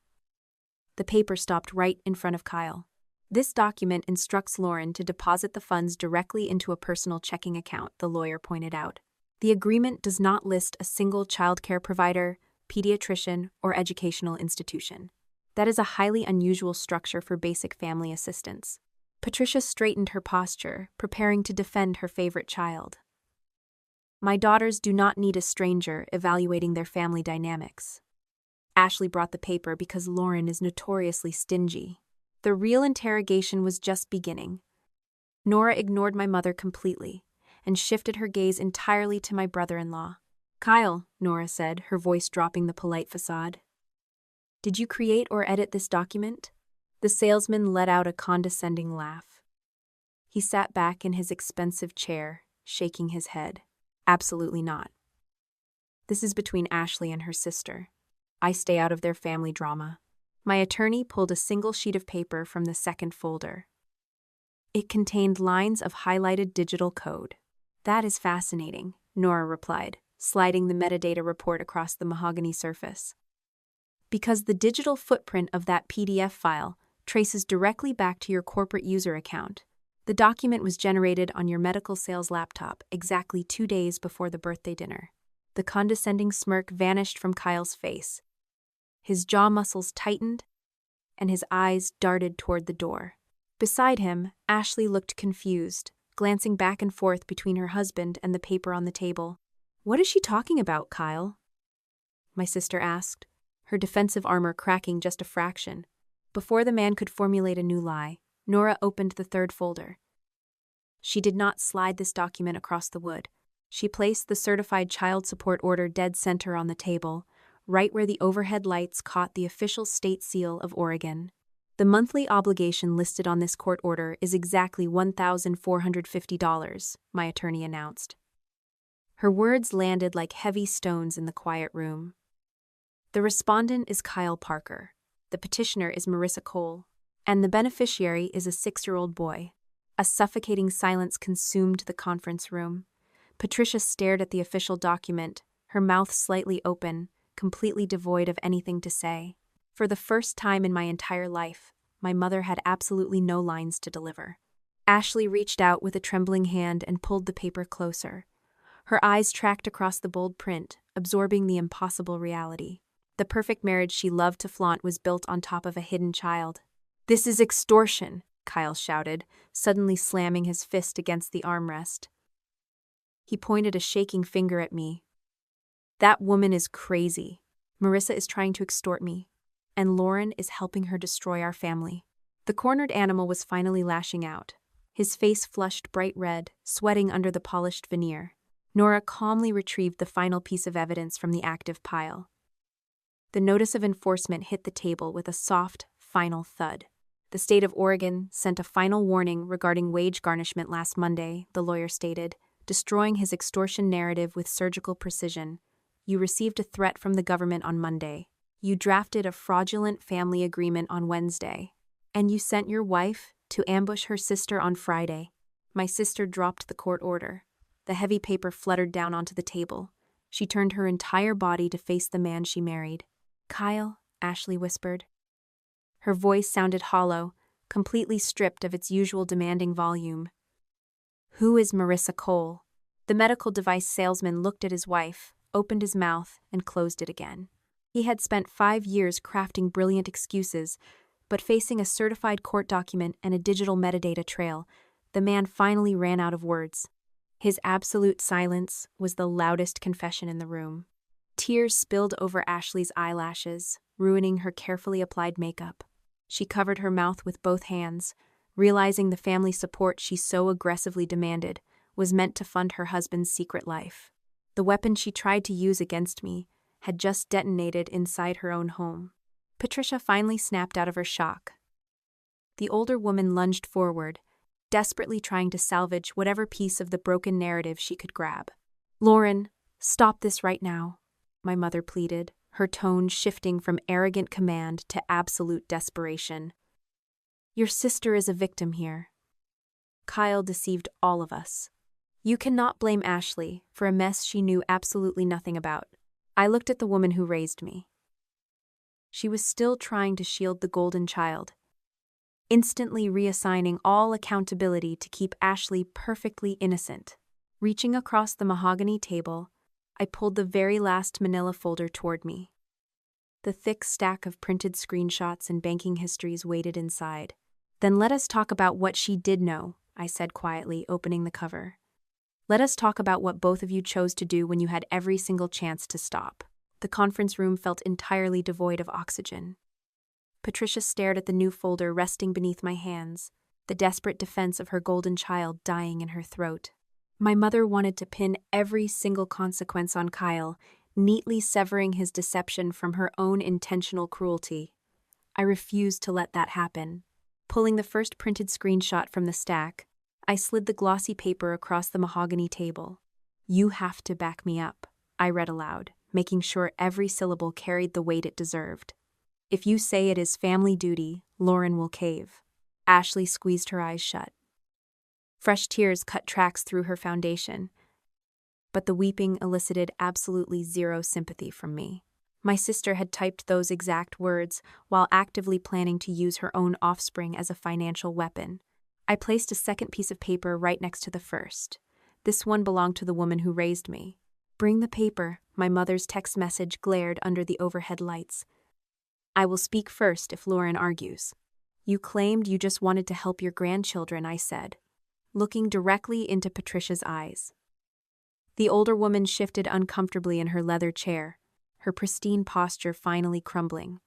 The paper stopped right in front of Kyle. "This document instructs Lauren to deposit the funds directly into a personal checking account," the lawyer pointed out. "The agreement does not list a single childcare provider, pediatrician, or educational institution. That is a highly unusual structure for basic family assistance." Patricia straightened her posture, preparing to defend her favorite child. "My daughters do not need a stranger evaluating their family dynamics." Ashley brought the paper because Lauren is notoriously stingy. The real interrogation was just beginning. Nora ignored my mother completely and shifted her gaze entirely to my brother-in-law. "Kyle," Nora said, her voice dropping the polite facade, "did you create or edit this document?" The salesman let out a condescending laugh. He sat back in his expensive chair, shaking his head. "Absolutely not. This is between Ashley and her sister. I stay out of their family drama." My attorney pulled a single sheet of paper from the second folder. It contained lines of highlighted digital code. "That is fascinating," Nora replied, sliding the metadata report across the mahogany surface. "Because the digital footprint of that PDF file traces directly back to your corporate user account. The document was generated on your medical sales laptop exactly 2 days before the birthday dinner." The condescending smirk vanished from Kyle's face. His jaw muscles tightened, and his eyes darted toward the door. Beside him, Ashley looked confused, glancing back and forth between her husband and the paper on the table. "What is she talking about, Kyle?" my sister asked, her defensive armor cracking just a fraction. Before the man could formulate a new lie, Nora opened the third folder. She did not slide this document across the wood. She placed the certified child support order dead center on the table, right where the overhead lights caught the official state seal of Oregon. "The monthly obligation listed on this court order is exactly $1,450, my attorney announced. Her words landed like heavy stones in the quiet room. "The respondent is Kyle Parker. The petitioner is Marissa Cole. And the beneficiary is a 6-year-old boy." A suffocating silence consumed the conference room. Patricia stared at the official document, her mouth slightly open, completely devoid of anything to say. For the first time in my entire life, my mother had absolutely no lines to deliver. Ashley reached out with a trembling hand and pulled the paper closer. Her eyes tracked across the bold print, absorbing the impossible reality. The perfect marriage she loved to flaunt was built on top of a hidden child. "This is extortion," Kyle shouted, suddenly slamming his fist against the armrest. He pointed a shaking finger at me. "That woman is crazy. Marissa is trying to extort me, and Lauren is helping her destroy our family." The cornered animal was finally lashing out. His face flushed bright red, sweating under the polished veneer. Nora calmly retrieved the final piece of evidence from the active pile. The notice of enforcement hit the table with a soft, final thud. "The state of Oregon sent a final warning regarding wage garnishment last Monday," the lawyer stated, destroying his extortion narrative with surgical precision. "You received a threat from the government on Monday. You drafted a fraudulent family agreement on Wednesday. And you sent your wife to ambush her sister on Friday." My sister dropped the court order. The heavy paper fluttered down onto the table. She turned her entire body to face the man she married. "Kyle," Ashley whispered. Her voice sounded hollow, completely stripped of its usual demanding volume. "Who is Marissa Cole?" The medical device salesman looked at his wife, opened his mouth, and closed it again. He had spent 5 years crafting brilliant excuses, but facing a certified court document and a digital metadata trail, the man finally ran out of words. His absolute silence was the loudest confession in the room. Tears spilled over Ashley's eyelashes, ruining her carefully applied makeup. She covered her mouth with both hands, realizing the family support she so aggressively demanded was meant to fund her husband's secret life. The weapon she tried to use against me had just detonated inside her own home. Patricia finally snapped out of her shock. The older woman lunged forward, desperately trying to salvage whatever piece of the broken narrative she could grab. "Lauren, stop this right now," my mother pleaded, her tone shifting from arrogant command to absolute desperation. "Your sister is a victim here." Kyle deceived all of us. You cannot blame Ashley for a mess she knew absolutely nothing about. I looked at the woman who raised me. She was still trying to shield the golden child, instantly reassigning all accountability to keep Ashley perfectly innocent. Reaching across the mahogany table, I pulled the very last manila folder toward me. The thick stack of printed screenshots and banking histories waited inside. Then let us talk about what she did know, I said quietly, opening the cover. Let us talk about what both of you chose to do when you had every single chance to stop. The conference room felt entirely devoid of oxygen. Patricia stared at the new folder resting beneath my hands, the desperate defense of her golden child dying in her throat. My mother wanted to pin every single consequence on Kyle, neatly severing his deception from her own intentional cruelty. I refused to let that happen. Pulling the first printed screenshot from the stack, I slid the glossy paper across the mahogany table. "You have to back me up," I read aloud, making sure every syllable carried the weight it deserved. "If you say it is family duty, Lauren will cave." Ashley squeezed her eyes shut. Fresh tears cut tracks through her foundation, but the weeping elicited absolutely zero sympathy from me. My sister had typed those exact words while actively planning to use her own offspring as a financial weapon. I placed a second piece of paper right next to the first. This one belonged to the woman who raised me. "Bring the paper," my mother's text message glared under the overhead lights. "I will speak first if Lauren argues." "You claimed you just wanted to help your grandchildren," I said, looking directly into Patricia's eyes. The older woman shifted uncomfortably in her leather chair, her pristine posture finally crumbling.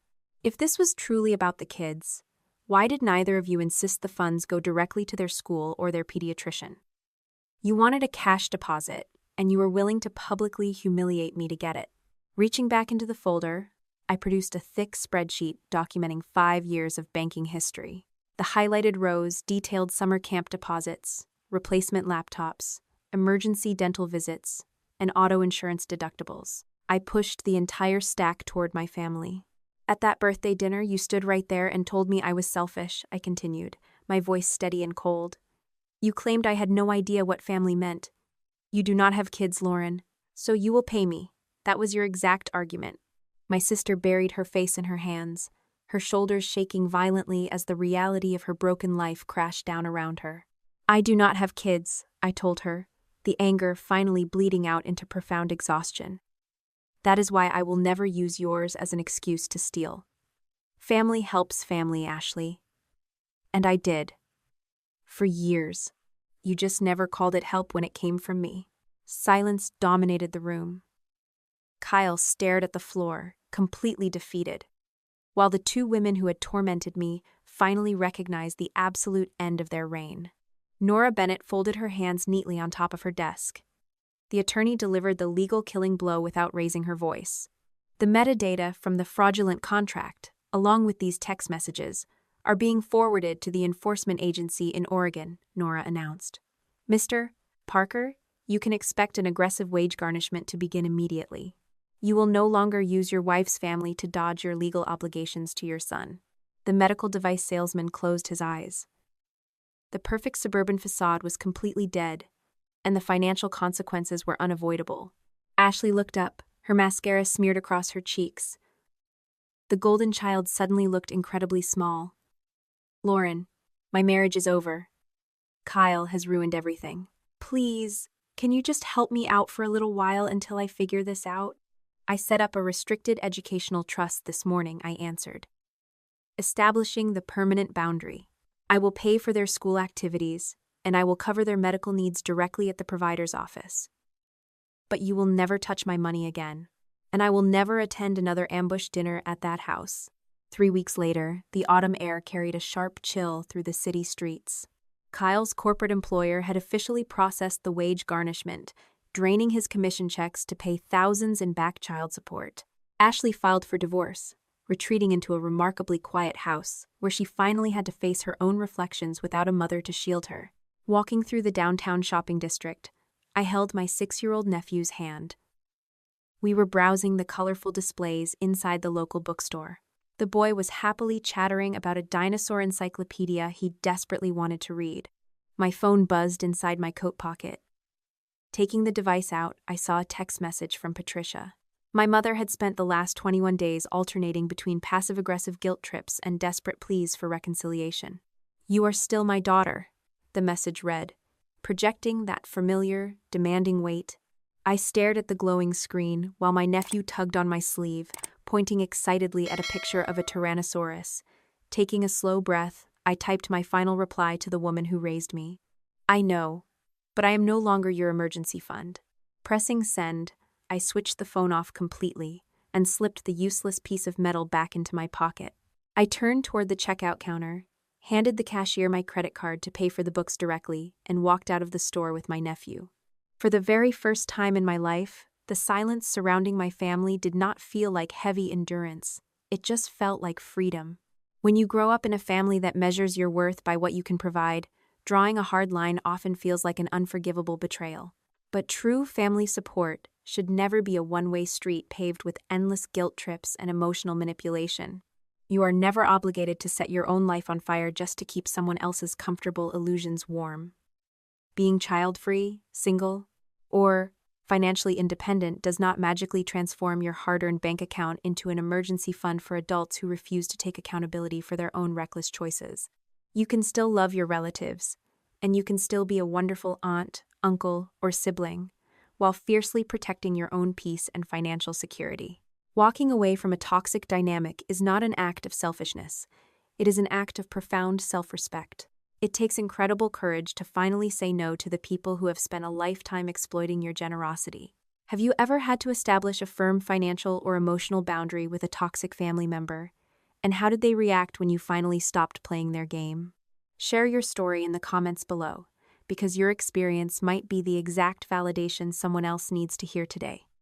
"If this was truly about the kids, why did neither of you insist the funds go directly to their school or their pediatrician? You wanted a cash deposit, and you were willing to publicly humiliate me to get it." Reaching back into the folder, I produced a thick spreadsheet documenting 5 years of banking history. The highlighted rows detailed summer camp deposits, replacement laptops, emergency dental visits, and auto insurance deductibles. I pushed the entire stack toward my family. "At that birthday dinner, you stood right there and told me I was selfish," I continued, my voice steady and cold. "You claimed I had no idea what family meant. You do not have kids, Lauren, so you will pay me. That was your exact argument." My sister buried her face in her hands, her shoulders shaking violently as the reality of her broken life crashed down around her. "I do not have kids," I told her, the anger finally bleeding out into profound exhaustion. "That is why I will never use yours as an excuse to steal. Family helps family, Ashley." And I did. For years. You just never called it help when it came from me. Silence dominated the room. Kyle stared at the floor, completely defeated, while the two women who had tormented me finally recognized the absolute end of their reign. Nora Bennett folded her hands neatly on top of her desk. The attorney delivered the legal killing blow without raising her voice. "The metadata from the fraudulent contract, along with these text messages, are being forwarded to the enforcement agency in Oregon," Nora announced. "Mr. Parker, you can expect an aggressive wage garnishment to begin immediately. You will no longer use your wife's family to dodge your legal obligations to your son." The medical device salesman closed his eyes. The perfect suburban facade was completely dead, and the financial consequences were unavoidable. Ashley looked up, her mascara smeared across her cheeks. The golden child suddenly looked incredibly small. "Lauren, my marriage is over. Kyle has ruined everything. Please, can you just help me out for a little while until I figure this out?" "I set up a restricted educational trust this morning," I answered, establishing the permanent boundary. "I will pay for their school activities, and I will cover their medical needs directly at the provider's office. But you will never touch my money again, and I will never attend another ambush dinner at that house." 3 weeks later, the autumn air carried a sharp chill through the city streets. Kyle's corporate employer had officially processed the wage garnishment, draining his commission checks to pay thousands in back child support. Ashley filed for divorce, retreating into a remarkably quiet house, where she finally had to face her own reflections without a mother to shield her. Walking through the downtown shopping district, I held my 6-year-old nephew's hand. We were browsing the colorful displays inside the local bookstore. The boy was happily chattering about a dinosaur encyclopedia he desperately wanted to read. My phone buzzed inside my coat pocket. Taking the device out, I saw a text message from Patricia. My mother had spent the last 21 days alternating between passive-aggressive guilt trips and desperate pleas for reconciliation. "You are still my daughter," the message read, projecting that familiar, demanding weight. I stared at the glowing screen while my nephew tugged on my sleeve, pointing excitedly at a picture of a Tyrannosaurus. Taking a slow breath, I typed my final reply to the woman who raised me. "I know, but I am no longer your emergency fund." Pressing send, I switched the phone off completely and slipped the useless piece of metal back into my pocket. I turned toward the checkout counter, handed the cashier my credit card to pay for the books directly, and walked out of the store with my nephew. For the very first time in my life, the silence surrounding my family did not feel like heavy endurance. It just felt like freedom. When you grow up in a family that measures your worth by what you can provide, drawing a hard line often feels like an unforgivable betrayal. But true family support should never be a one-way street paved with endless guilt trips and emotional manipulation. You are never obligated to set your own life on fire just to keep someone else's comfortable illusions warm. Being child-free, single, or financially independent does not magically transform your hard-earned bank account into an emergency fund for adults who refuse to take accountability for their own reckless choices. You can still love your relatives, and you can still be a wonderful aunt, uncle, or sibling, while fiercely protecting your own peace and financial security. Walking away from a toxic dynamic is not an act of selfishness. It is an act of profound self-respect. It takes incredible courage to finally say no to the people who have spent a lifetime exploiting your generosity. Have you ever had to establish a firm financial or emotional boundary with a toxic family member? And how did they react when you finally stopped playing their game? Share your story in the comments below, because your experience might be the exact validation someone else needs to hear today.